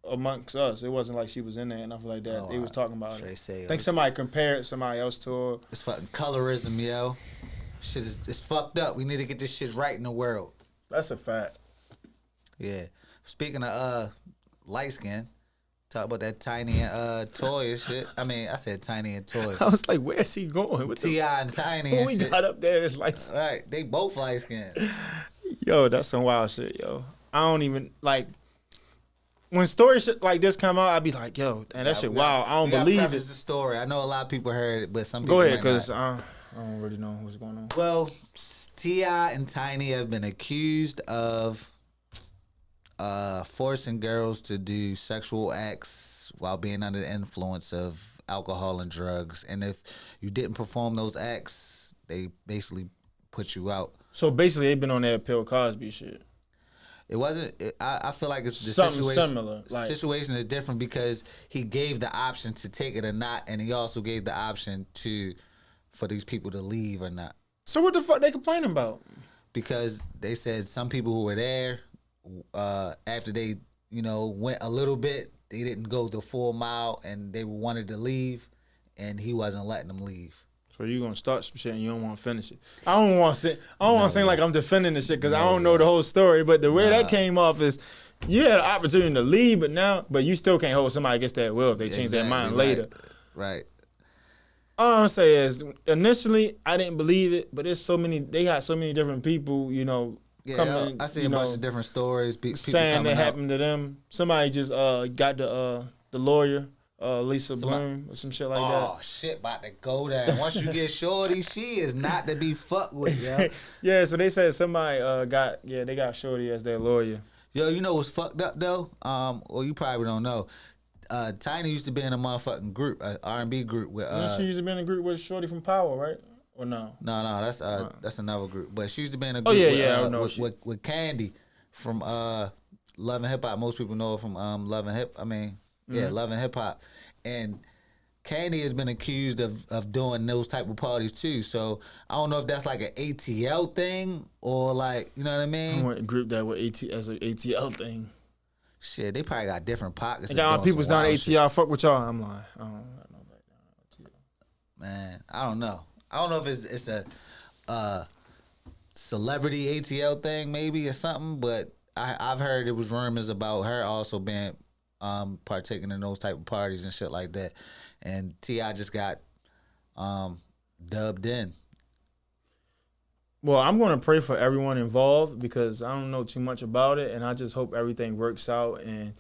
amongst us. It wasn't like she was in there and nothing like that. They was talking about it. I think somebody compared somebody else to her. It's fucking colorism, yo. Shit it's fucked up. We need to get this shit right in the world. That's a fact. Yeah. Speaking of light skin, talk about that Tiny and Toy and shit. I mean, I said Tiny and Toy. I was like, where's he going? What T.I. and Tiny and we shit. got up there, it's like, All right, they both light skinned. yo, that's some wild shit, yo. I don't even like when stories shit like this come out. I'd be like, yo, and that shit wild. I don't believe it. The story. I know a lot of people heard it, but some people go ahead, because I don't really know what's going on. Well, T.I. and Tiny have been accused of forcing girls to do sexual acts while being under the influence of alcohol and drugs. And if you didn't perform those acts, they basically put you out. So basically, they've been on that Bill Cosby shit. It wasn't. I feel like it's the something situation. Similar. Like, situation is different because he gave the option to take it or not, and he also gave the option for these people to leave or not. So what the fuck they complaining about? Because they said some people who were there, after they went a little bit, they didn't go the full mile, and they wanted to leave, and he wasn't letting them leave. So you gonna start some shit and you don't want to finish it. I don't want to say like I'm defending the shit because I don't know the whole story. But the way that came off is you had an opportunity to leave, but you still can't hold somebody against their will if they change their mind later. Right. All I'm gonna say is initially I didn't believe it, but there's so many. They got so many different people, Yeah, coming. I see a bunch of different stories. People saying that happened to them. Somebody just got the lawyer. Lisa Bloom or some shit like that. Oh shit, about to go down. Once you get Shorty, she is not to be fucked with, yo. Yeah, so they said somebody they got Shorty as their lawyer. Yo, you know what's fucked up though? Well, you probably don't know. Tiny used to be in a motherfucking group, an R&B group with. She used to be in a group with Shorty from Power, right? Or no? No, that's another group. But she used to be in a group with Candy from Love and Hip Hop. Most people know her from Love and Hip. Love and Hip Hop, and Candy has been accused of doing those type of parties too. So I don't know if that's like an ATL thing or like, you know what I mean? I want to group that with as an ATL thing. Shit, they probably got different pockets. They got people's down ATL. Fuck with y'all. I'm lying. I don't know about ATL. Man, I don't know. I don't know if it's a celebrity ATL thing maybe or something, but I've heard it was rumors about her also being partaking in those type of parties and shit like that. And T.I. just got dubbed in. Well, I'm going to pray for everyone involved because I don't know too much about it, and I just hope everything works out and,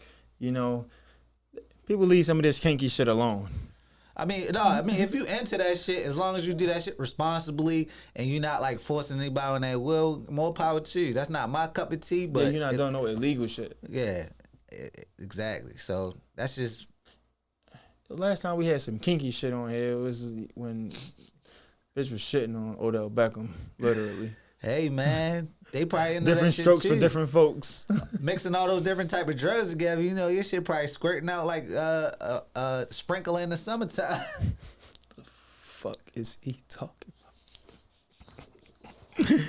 people leave some of this kinky shit alone. If you into that shit, as long as you do that shit responsibly and you're not like forcing anybody on their will, more power to you. That's not my cup of tea, but you're not doing no illegal shit. Yeah, exactly. So that's just. The last time we had some kinky shit on here was when bitch was shitting on Odell Beckham, literally. Hey man, they probably into different that strokes shit too. for different folks. Mixing all those different type of drugs together, your shit probably squirting out like sprinkle in the summertime. The fuck is he talking about?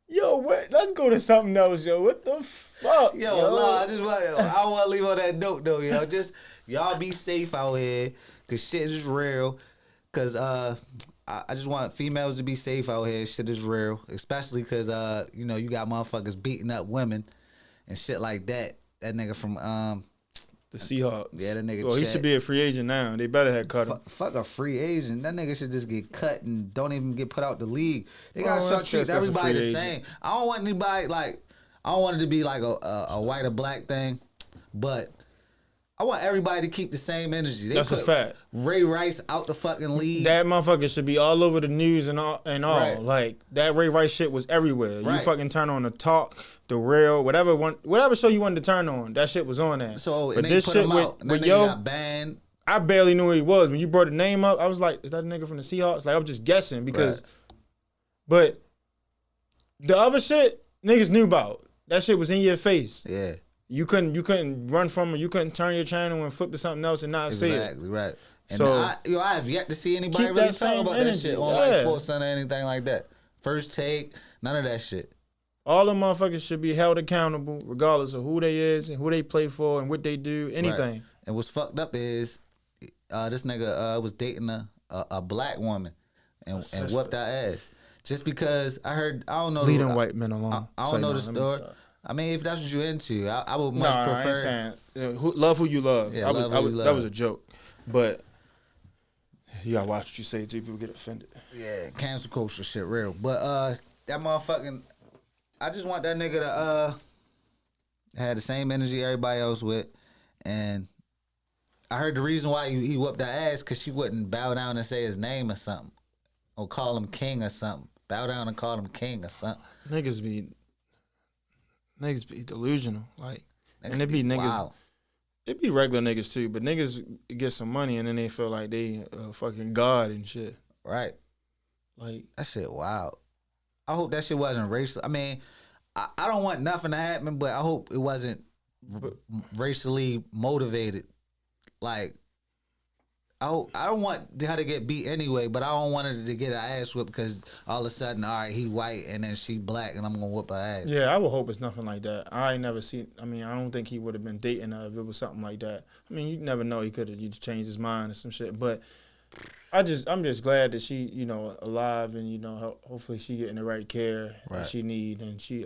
Yo, what? Let's go to something else, yo. What the fuck? Yo. I want to leave on that note though, yo. Just y'all be safe out here, cause shit is real. Cause I just want females to be safe out here. Shit is real, especially cause you got motherfuckers beating up women and shit like that. That nigga from the Seahawks. Yeah, that nigga. Well, he should be a free agent now. They better have cut him. Fuck a free agent. That nigga should just get cut and don't even get put out the league. They gotta treat everybody the same. I don't want anybody I don't want it to be like a white or black thing, but I want everybody to keep the same energy. They That's a fact. Ray Rice out the fucking league. That motherfucker should be all over the news and all. Right. Like that Ray Rice shit was everywhere. Right. You fucking turn on the talk, the real, whatever show you wanted to turn on, that shit was on there. So but and this they put shit him out. And with then yo, got banned. I barely knew who he was. When you brought the name up, I was like, is that a nigga from the Seahawks? Like I'm just guessing because, but the other shit niggas knew about. That shit was in your face. Yeah. You couldn't run from it. You couldn't turn your channel and flip to something else and not see it. Exactly, right. And So I have yet to see anybody keep really that talk same about energy. that shit on like Sports Center or anything like that. First Take, none of that shit. all the motherfuckers should be held accountable regardless of who they is and who they play for and what they do, anything. Right. And what's fucked up is this nigga was dating a black woman and whooped our ass. Just because I don't know. Leading white men alone. I don't know the story. I mean, if that's what you're into, I would much prefer. I ain't saying, love who you love. Yeah, love who you love. That was a joke. But you gotta watch what you say too. People get offended. Yeah, cancel culture shit real. But that motherfucking, I just want that nigga to have the same energy everybody else with. And I heard the reason why he whooped her ass because she wouldn't bow down and say his name or something. Or call him king or something. Bow down and call him king or something. Niggas be delusional. Like, and it be niggas. Wow. It be regular niggas too, but niggas get some money and then they feel like they fucking God and shit. Right. Like that shit wild. I hope that shit wasn't racial. I mean, I don't want nothing to happen, but I hope it wasn't racially motivated. Like, I don't want her to get beat anyway, but I don't want her to get her ass whipped because all of a sudden, all right, he white and then she black and I'm gonna whoop her ass. Yeah, I would hope it's nothing like that. I ain't never seen. I mean, I don't think he would have been dating her if it was something like that. I mean, you never know. He could have changed his mind or some shit. But I'm just glad that she, alive and hopefully she getting the right care that she need and she,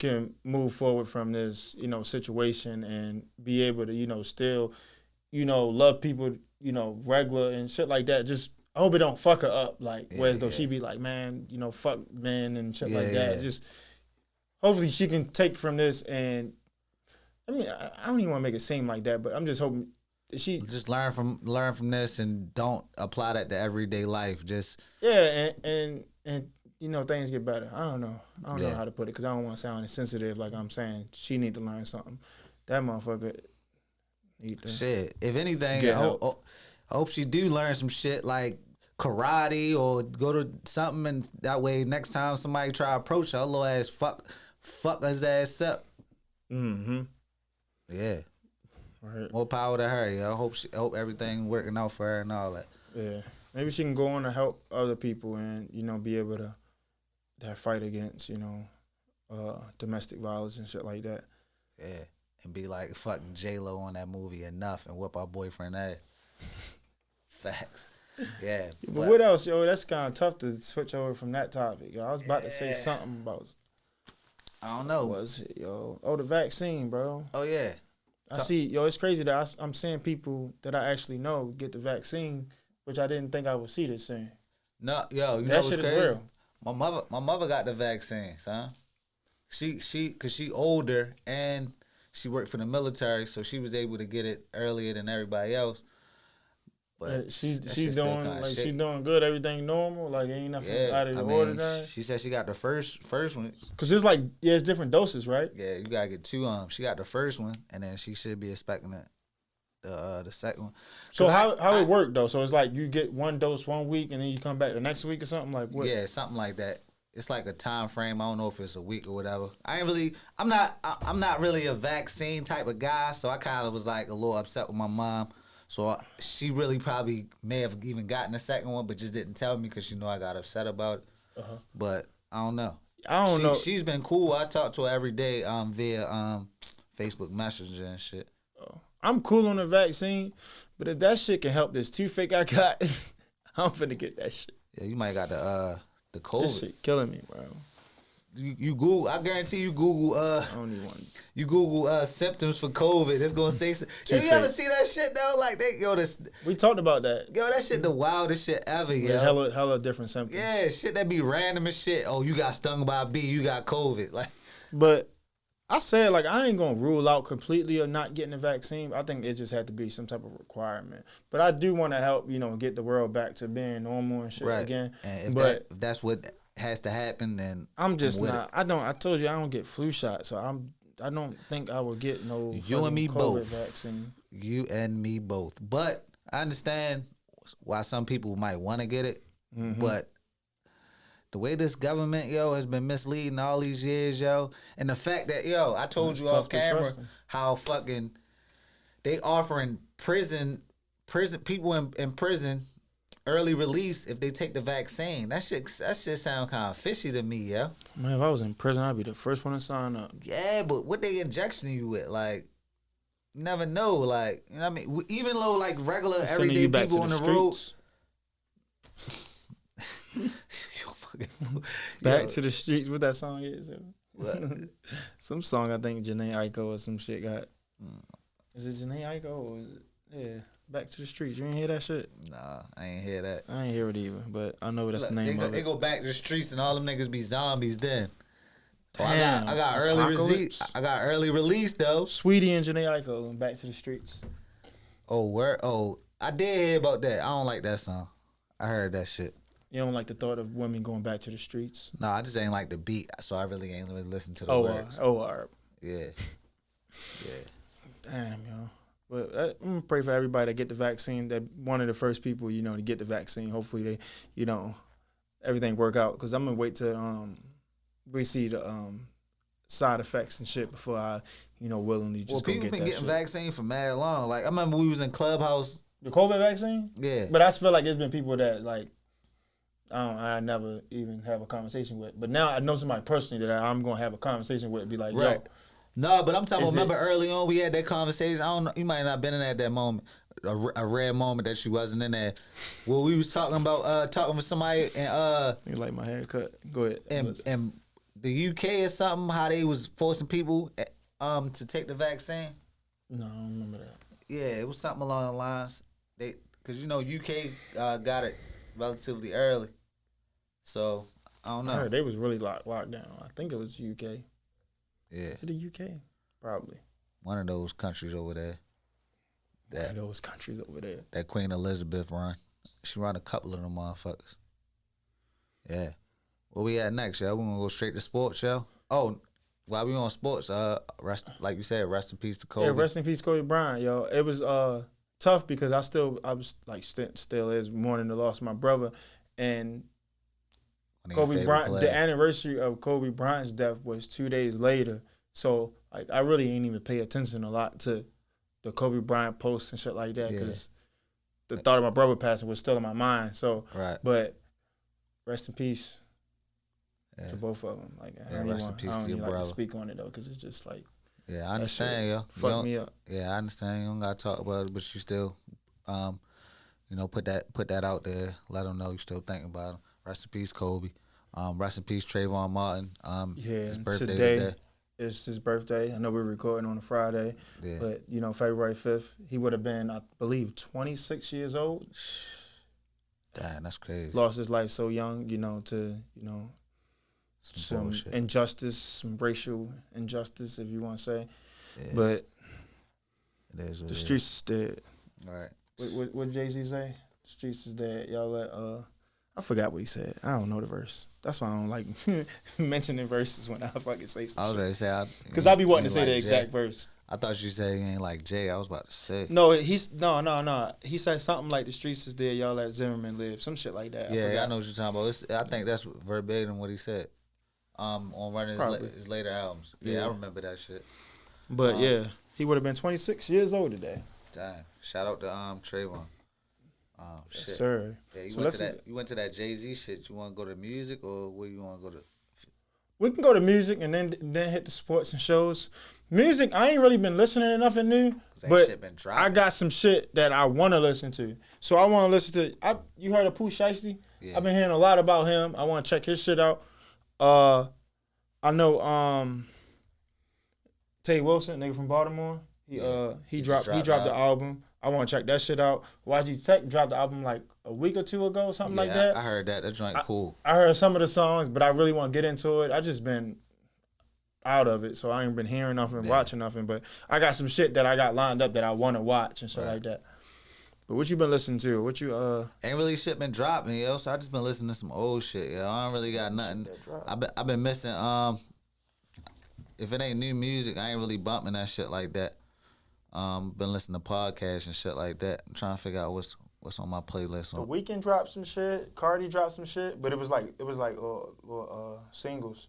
can move forward from this, situation and be able to, still. Love people, regular and shit like that. Just I hope it don't fuck her up. Like, whereas though she be like, man, fuck men and shit like that. Just hopefully she can take from this and I mean, I don't even want to make it seem like that, but I'm just hoping that she just learn from this and don't apply that to everyday life. Just and things get better. I don't know know how to put it because I don't want to sound insensitive. Like I'm saying, she need to learn something. That motherfucker. Shit. If anything, I hope she do learn some shit like karate or go to something, and that way next time somebody try to approach her little ass fuck his ass up. Mm-hmm. Yeah. Right. More power to her. Yeah. I hope everything working out for her and all that. Yeah. Maybe she can go on to help other people and be able to that fight against domestic violence and shit like that. Yeah. And be like fucking J-Lo on that movie enough and whoop our boyfriend ass. Facts. Yeah. But what else, yo? That's kind of tough to switch over from that topic. Yo, I was about to say something about. I don't know. What was it, yo? Oh, the vaccine, bro. Oh yeah. I see, yo. It's crazy that I'm seeing people that I actually know get the vaccine, which I didn't think I would see this soon. No, yo, that shit is real. My mother got the vaccine, son. Cause she older and she worked for the military, so she was able to get it earlier than everybody else. But she's doing good. Everything normal. Like ain't nothing out of the ordinary. She said she got the first one. Cause it's like it's different doses, right? Yeah, you gotta get two. She got the first one, and then she should be expecting the second one. So how it work though? So it's like you get one dose 1 week, and then you come back the next week or something like what? Yeah, something like that. It's like a time frame. I don't know if it's a week or whatever. I'm not really a vaccine type of guy, so I kind of was like a little upset with my mom. So she really probably may have even gotten the second one, but just didn't tell me because she know I got upset about it. Uh-huh. But I don't know. I don't know. She's been cool. I talk to her every day via Facebook Messenger and shit. I'm cool on the vaccine, but if that shit can help this toothache I got, I'm finna get that shit. Yeah, you might got the COVID. That shit killing me, bro. You Google. I guarantee you Google. I don't need one. You Google symptoms for COVID. It's gonna say. Yo, you ever see that shit though? Like we talked about that. Yo, that shit the wildest shit ever. Yo, hella different symptoms. Yeah, shit that be random as shit. Oh, you got stung by a bee. You got COVID. Like, but I said, like, I ain't gonna rule out completely of not getting the vaccine. I think it just had to be some type of requirement. But I do want to help, get the world back to being normal and shit again. And if that's what has to happen, then I'm just not. I told you I don't get flu shots, so I don't think I will get no. You and me COVID both. Vaccine. You and me both. But I understand why some people might want to get it, but the way this government, has been misleading all these years, and the fact that, I told you off camera how fucking they offering prison people in prison early release if they take the vaccine. That shit sound kind of fishy to me, yo. Man, if I was in prison, I'd be the first one to sign up. Yeah, but what they injecting you with, like, you never know, like, you know what I mean? Even though, like, regular everyday people on the road. Back to the streets. What that song is? Some song I think Janae Aiko or some shit got. Is it Janae Aiko or is it? Yeah, Back to the Streets. You ain't hear that shit? Nah, I ain't hear that. I ain't hear it either, but I know that's the name of it. They go back to the streets and all them niggas be zombies then. Damn, I got early release though. Sweetie and Janae Aiko and Back to the Streets. I did hear about that. I don't like that song. I heard that shit. You don't like the thought of women going back to the streets? No, I just ain't like the beat, so I really ain't really listen to the words. Yeah. Damn, yo. But I'm gonna pray for everybody that get the vaccine. That one of the first people, to get the vaccine. Hopefully they, everything work out. Because I'm gonna wait to we see the side effects and shit before I, willingly just go get that shit. Well, people been getting vaccine for mad long. Like I remember we was in Clubhouse. The COVID vaccine? Yeah. But I feel like there's been people that like. I never even have a conversation with. But now I know somebody personally that I'm going to have a conversation with and be like, right. No, but I'm talking remember early on we had that conversation. I don't know. You might not have been in at that moment. A rare moment that she wasn't in there. Well, we was talking about talking with somebody and you like my haircut. Go ahead. And the UK or something, how they was forcing people to take the vaccine. No, I don't remember that. Yeah, it was something along the lines. Because UK got it relatively early. So, I don't know. I heard they was really locked down. I think it was UK. Yeah. Is it the UK? Probably. One of those countries over there. That Queen Elizabeth run. She run a couple of them motherfuckers. Yeah. Where we at next, yo? We gonna go straight to sports, yo? Oh, while we on sports, like you said, rest in peace to Kobe. Yeah, rest in peace Kobe Bryant, yo. It was tough because I was like still is mourning the loss of my brother, and Kobe Bryant. The anniversary of Kobe Bryant's death was 2 days later, so like I really ain't even pay attention a lot to the Kobe Bryant posts and shit like that because the thought of my brother passing was still in my mind. So, but rest in peace to both of them. Like I don't even like to speak on it though because it's just like. Yeah, I understand, yo. Fuck me up. Yeah, I understand. You don't gotta talk about it, but you still, put that out there. Let them know you still thinking about him. Rest in peace, Kobe. Rest in peace, Trayvon Martin. His birthday today. It's his birthday. I know we're recording on a Friday, but February 5th, he would have been, I believe, 26 years old. Damn, that's crazy. Lost his life so young, to some injustice, some racial injustice, if you want to say. Yeah. But the streets is dead. All right. What Jay-Z say? The streets is dead. Y'all let I forgot what he said. I don't know the verse. That's why I don't like mentioning verses when I fucking say something. I was ready to say because I be wanting to say the exact verse. I thought you said he ain't like Jay. I was about to say. No, no. He said something like the streets is dead. Y'all let Zimmerman live. Some shit like that. Yeah, I know what you're talking about. I think that's verbatim what he said. On running his later albums. Yeah, I remember that shit. But he would have been 26 years old today. Damn. Shout out to Trayvon. Yes, sir. Yeah, you went to that Jay-Z shit. You want to go to music or where you want to go to? We can go to music and then hit the sports and shows. Music, I ain't really been listening to nothing new, but I got some shit that I want to listen to. So I want to listen to. You heard of Pooh Shiesty? Yeah. I've been hearing a lot about him. I want to check his shit out. I know Tay Wilson, nigga from Baltimore. He dropped the album. I want to check that shit out. YG Tech dropped the album like a week or two ago, something like that. I heard that. That joint cool. I heard some of the songs, but I really want to get into it. out of it, so I ain't been hearing nothing, watching nothing. But I got some shit that I got lined up that I want to watch and shit like that. But what you been listening to? What you Ain't really shit been dropping, yo. So I just been listening to some old shit, yo. I don't really got nothing. I've been missing. If it ain't new music, I ain't really bumping that shit like that. Been listening to podcasts and shit like that. I'm trying to figure out what's on my playlist. The Weeknd dropped some shit. Cardi dropped some shit, but it was like singles.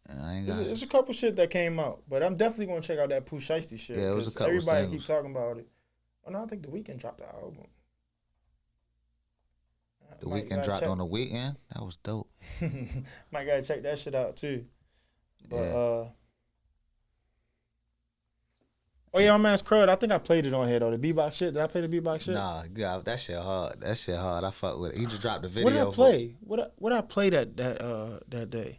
It's a couple shit that came out, but I'm definitely gonna check out that Pooh Shiesty shit. Yeah, it was a couple everybody singles. keeps talking about it. Oh no, I think the Weeknd dropped the album. The Weeknd dropped on the weekend. That was dope. Might gotta check that shit out too. But oh yeah, my man's Crud. I think I played it on here though. The beatbox shit. Did I play the beatbox shit? Nah, God, that shit hard. That shit hard. I fuck with it. He just dropped the video. What did I play? What I play that day?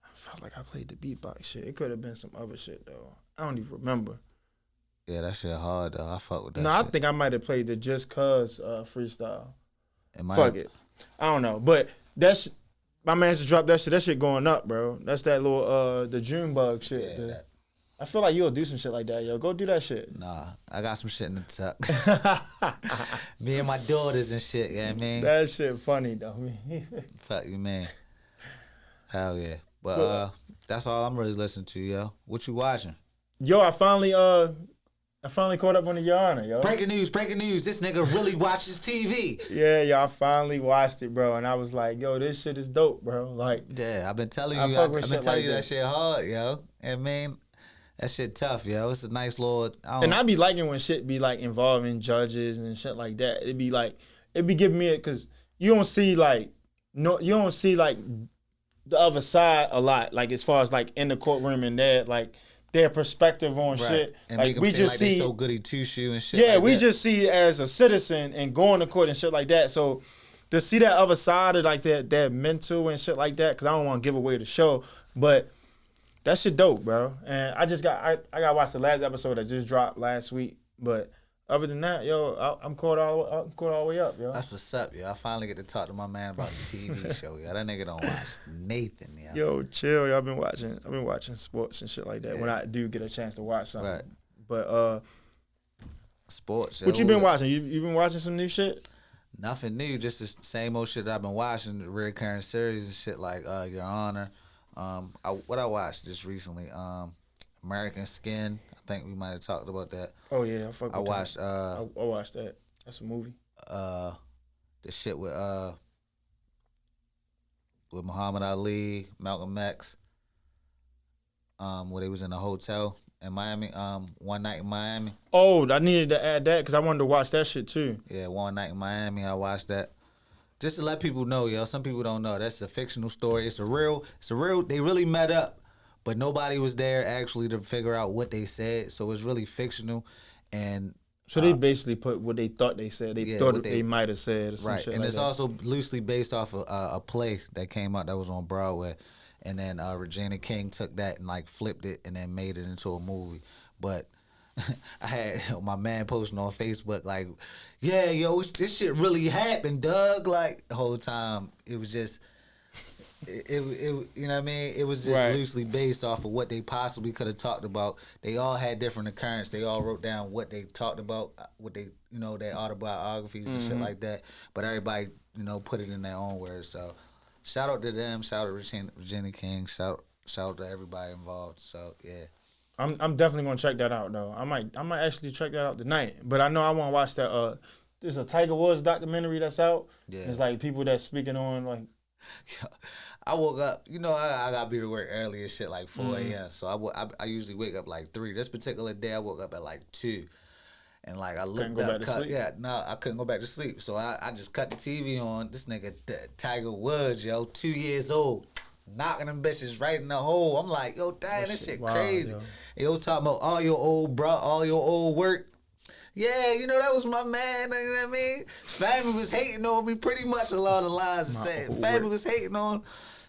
I felt like I played the beatbox shit. It could have been some other shit though. I don't even remember. Yeah, that shit hard though. I fuck with that. No, shit. I think I might have played the Just Cuz freestyle. Fuck it. I don't know, but that's my man just dropped that shit. That shit going up, bro. That's that little the Junebug shit. Yeah, I feel like you'll do some shit like that, yo. Go do that shit. Nah, I got some shit in the tuck. Me and my daughters and shit, yeah, man. That shit funny though. Fuck you, man. Hell yeah. But that's all I'm really listening to, yo. What you watching? Yo, I finally caught up on the Your Honor, yo. Breaking news. This nigga really watches TV. Yeah, yo, I finally watched it, bro. And I was like, yo, this shit is dope, bro. Like, yeah, I've been telling you, I've been telling you that shit hard, yo. And man, that shit tough, yo. It's a nice little. And I be liking when shit be like involving judges and shit like that. It be giving me it because you don't see like the other side a lot. Like as far as like in the courtroom and their perspective on shit. And like we just see so goody two shoe and shit. Yeah, like we that. just see it as a citizen and going to court and shit like that. So to see that other side of like that mental and shit like that, because I don't want to give away the show, but that shit dope, bro. And I got to watch the last episode that just dropped last week. But other than that, yo, I'm caught all the way up, yo. That's what's up, yo. I finally get to talk to my man about the TV show, yo. That nigga don't watch Nathan, yo. Yo, chill, yo. I've been watching sports and shit like that when I do get a chance to watch something. Right. But sports. What you been watching? You been watching some new shit? Nothing new, just the same old shit that I've been watching, the recurring series and shit like Your Honor. What I watched just recently, American Skin. I think we might have talked about that. Oh yeah, I watched. I watched that. That's a movie. The shit with Muhammad Ali, Malcolm X. Where they was in a hotel in Miami. One Night in Miami. Oh, I needed to add that because I wanted to watch that shit too. Yeah, One Night in Miami. I watched that. Just to let people know, yo. Some people don't know. That's a fictional story. It's a real. They really met up, but nobody was there actually to figure out what they said. So it's really fictional, and so they basically put what they thought they said. They thought they might have said, or some right. shit And like it's that. also loosely based off of a play that came out that was on Broadway, and then Regina King took that and like flipped it and then made it into a movie. But I had my man posting on Facebook like, yeah, yo, this shit really happened, Doug. Like the whole time it was just, it you know what I mean? It was just loosely based off of what they possibly could have talked about. They all had different occurrences. They all wrote down what they talked about, what they, their autobiographies and shit like that. But everybody, put it in their own words. So shout out to them. Shout out to Regina King. Shout out to everybody involved. So yeah. I'm definitely gonna check that out though. I might actually check that out tonight. But I know I want to watch that. There's a Tiger Woods documentary that's out. Yeah. It's like people that's speaking on like. I woke up. I gotta be to work early and shit like 4 a.m. So I usually wake up like 3. This particular day I woke up at like 2, and like I looked up. I couldn't go back to sleep. So I just cut the TV on. This nigga Tiger Woods, yo, 2 years old. Knocking them bitches right in the hole. I'm like, yo, damn, this shit crazy. Yo was talking about all your old work. Yeah, that was my man. You know what I mean? Family was hating on me pretty much along the lines of saying. Family was hating on.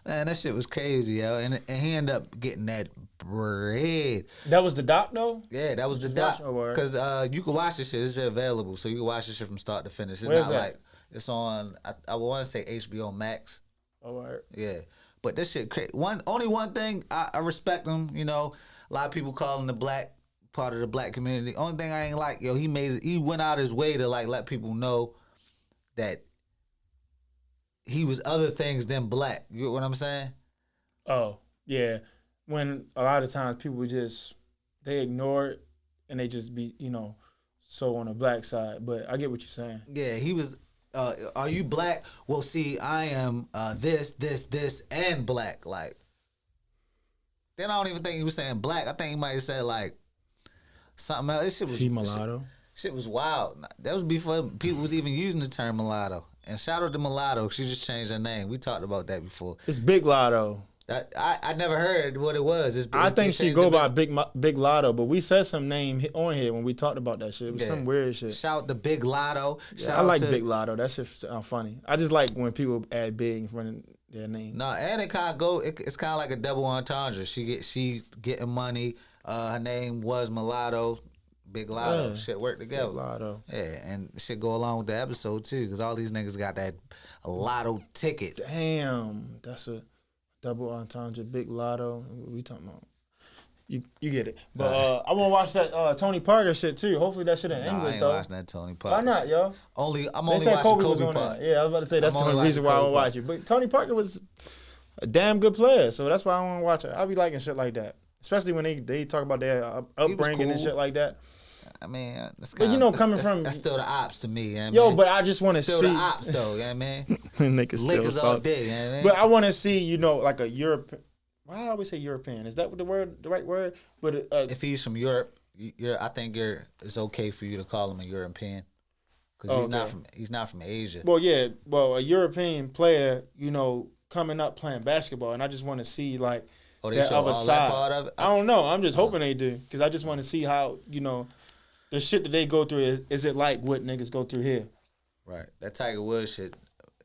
Man, that shit was crazy, yo. And he ended up getting that bread. That was the doc, though? Yeah, that was the doc. Because you can watch this shit. It's available. So you can watch this shit from start to finish. It's not like, it's on, I want to say HBO Max. Oh, right. Yeah. But this shit crazy. Only one thing I respect him. You know, a lot of people call him the black part of the black community. Only thing I ain't like, yo, he went out his way to like let people know that he was other things than black. You know what I'm saying? Oh, yeah. When a lot of times people they ignore it and they just be, so on the black side. But I get what you're saying. Yeah, he was, are you black? Well, see, I am this, and black. Like, then I don't even think he was saying black. I think he might have said, like, something else. This shit was... He mulatto. Shit was wild. That was before people was even using the term mulatto. And shout out to Mulatto. She just changed her name. We talked about that before. It's Big Lotto. I never heard what it was. I think she go by Big Lotto, but we said some name on here when we talked about that shit. It was some weird shit. Shout out to Big Lotto. I like Big Lotto. That shit funny. I just like when people add big in front of their name. No, and it kind of go. It's kind of like a double entendre. She getting money. Her name was Mulatto. Big Lotto. Shit work together. Big Lotto. Yeah, and shit go along with the episode too, because all these niggas got that lotto ticket. Damn, that's a double entendre. Big Lotto. What we talking about? You get it. But I want to watch that Tony Parker shit too. Hopefully that shit in English, I ain't though. watching that Tony Parker. Why not, yo? I'm only They watching said Kobe was Kobe on Parker. that. Yeah, I was about to say that's the only reason why I want to watch it. But Tony Parker was a damn good player, so that's why I want to watch it. I be liking shit like that, especially when they talk about their upbringing and shit like that. I mean, coming from... That's still the ops to me, but I just want to see... Still the ops, though, you know what I mean? Niggas still Liquors all day, you know what I mean? But I want to see, like a Europe... Why I always say European? Is that the right word? But if he's from Europe, I think it's okay for you to call him a European. Because he's not from Asia. Well, yeah. Well, a European player, coming up playing basketball, and I just want to see, like, that other side. That part of it? I don't know. I'm just hoping they do. Because I just want to see how, the shit that they go through, is it like what niggas go through here? Right. That Tiger Woods shit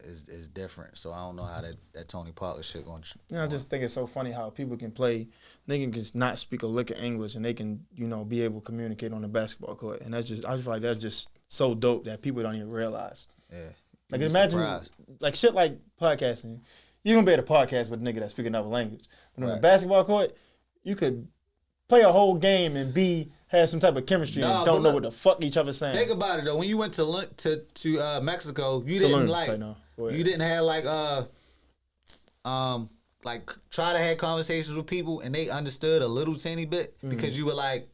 is different. So I don't know how that Tony Parker shit going to... I just think it's so funny how people can play, they can just not speak a lick of English and they can, be able to communicate on the basketball court. And I just feel like that's just so dope that people don't even realize. Yeah. Like imagine, like shit like podcasting. You're going to be able to podcast with a nigga that's speaking another language. But on the basketball court, you could play a whole game and have some type of chemistry and don't know what the fuck each other's saying. Think about it though. When you went to Mexico, you didn't you didn't have like try to have conversations with people and they understood a little teeny bit because you were like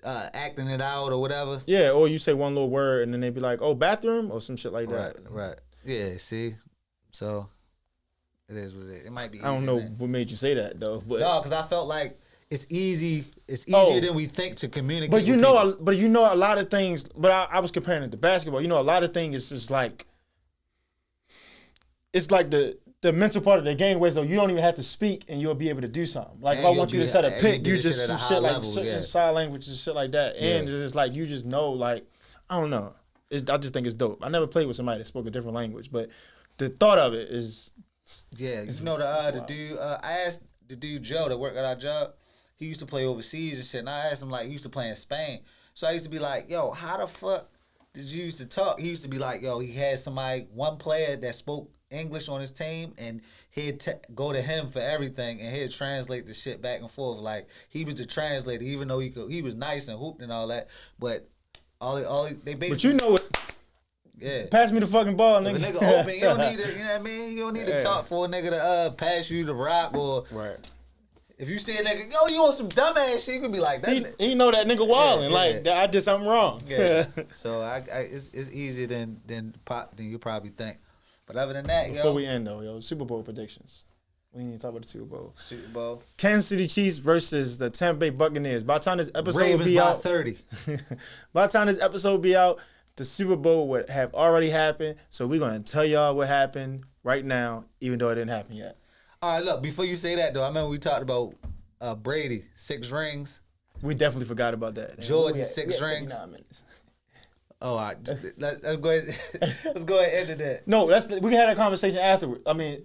acting it out or whatever. Yeah, or you say one little word and then they be like, "Oh, bathroom" or some shit like that. Right. Yeah. See, so it is what it is. It might be. I don't know what made you say that though, but no, because I felt like. It's easy. It's easier than we think to communicate. But a lot of things. But I was comparing it to basketball. A lot of things is just like it's like the mental part of the game. Where though you don't even have to speak and you'll be able to do something. Like if I want you to set a pick, you just some shit like sign language and shit like that. And it's just like you just know. Like I don't know. I just think it's dope. I never played with somebody that spoke a different language, but the thought of it is the dude. I asked the dude Joe that worked at our job. He used to play overseas and shit. And I asked him, like, he used to play in Spain. So I used to be like, yo, how the fuck did you used to talk? He used to be like, yo, he had one player that spoke English on his team, and he'd go to him for everything, and he'd translate the shit back and forth. Like, he was the translator, even though he was nice and hooped and all that. But they basically... But you know what? Yeah. Pass me the fucking ball, nigga. If a nigga open, you don't need to, you know what I mean? You don't need to talk for a nigga to pass you the rock or... Right. If you see a nigga, yo, you on some dumbass shit, you can be like, that. He know that nigga wildin'. Like, I did something wrong. Yeah. So it's easier than you probably think. But other than that, Before we end, though, Super Bowl predictions. We need to talk about the Super Bowl. Super Bowl. Kansas City Chiefs versus the Tampa Bay Buccaneers. By the time this episode Ravens be out... 30. By the time this episode be out, the Super Bowl would have already happened. So we're going to tell y'all what happened right now, even though it didn't happen yet. All right, look, before you say that, though, I remember we talked about Brady, 6 rings. We definitely forgot about that. Jordan, 6 rings. Oh, all right. Let's go ahead. Let's go ahead and end that. No, we can have that conversation afterward. I mean,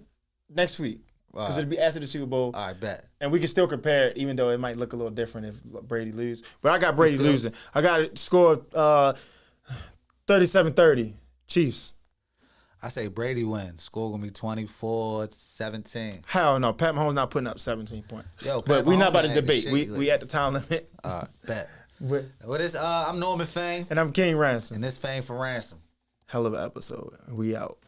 next week. Because it'll be after the Super Bowl. All right, bet. And we can still compare it, even though it might look a little different if Brady loses. But I got Brady losing. I got it scored 37-30, Chiefs. I say Brady wins. Score gonna be 24-17. Hell no, Pat Mahomes not putting up 17 points. Yo, but we not about to Mahomes debate. shit, We at the time limit. Bet. But, What is I'm Norman Fame, and I'm King Ransom. and this Fame for Ransom. Hell of an episode. We out.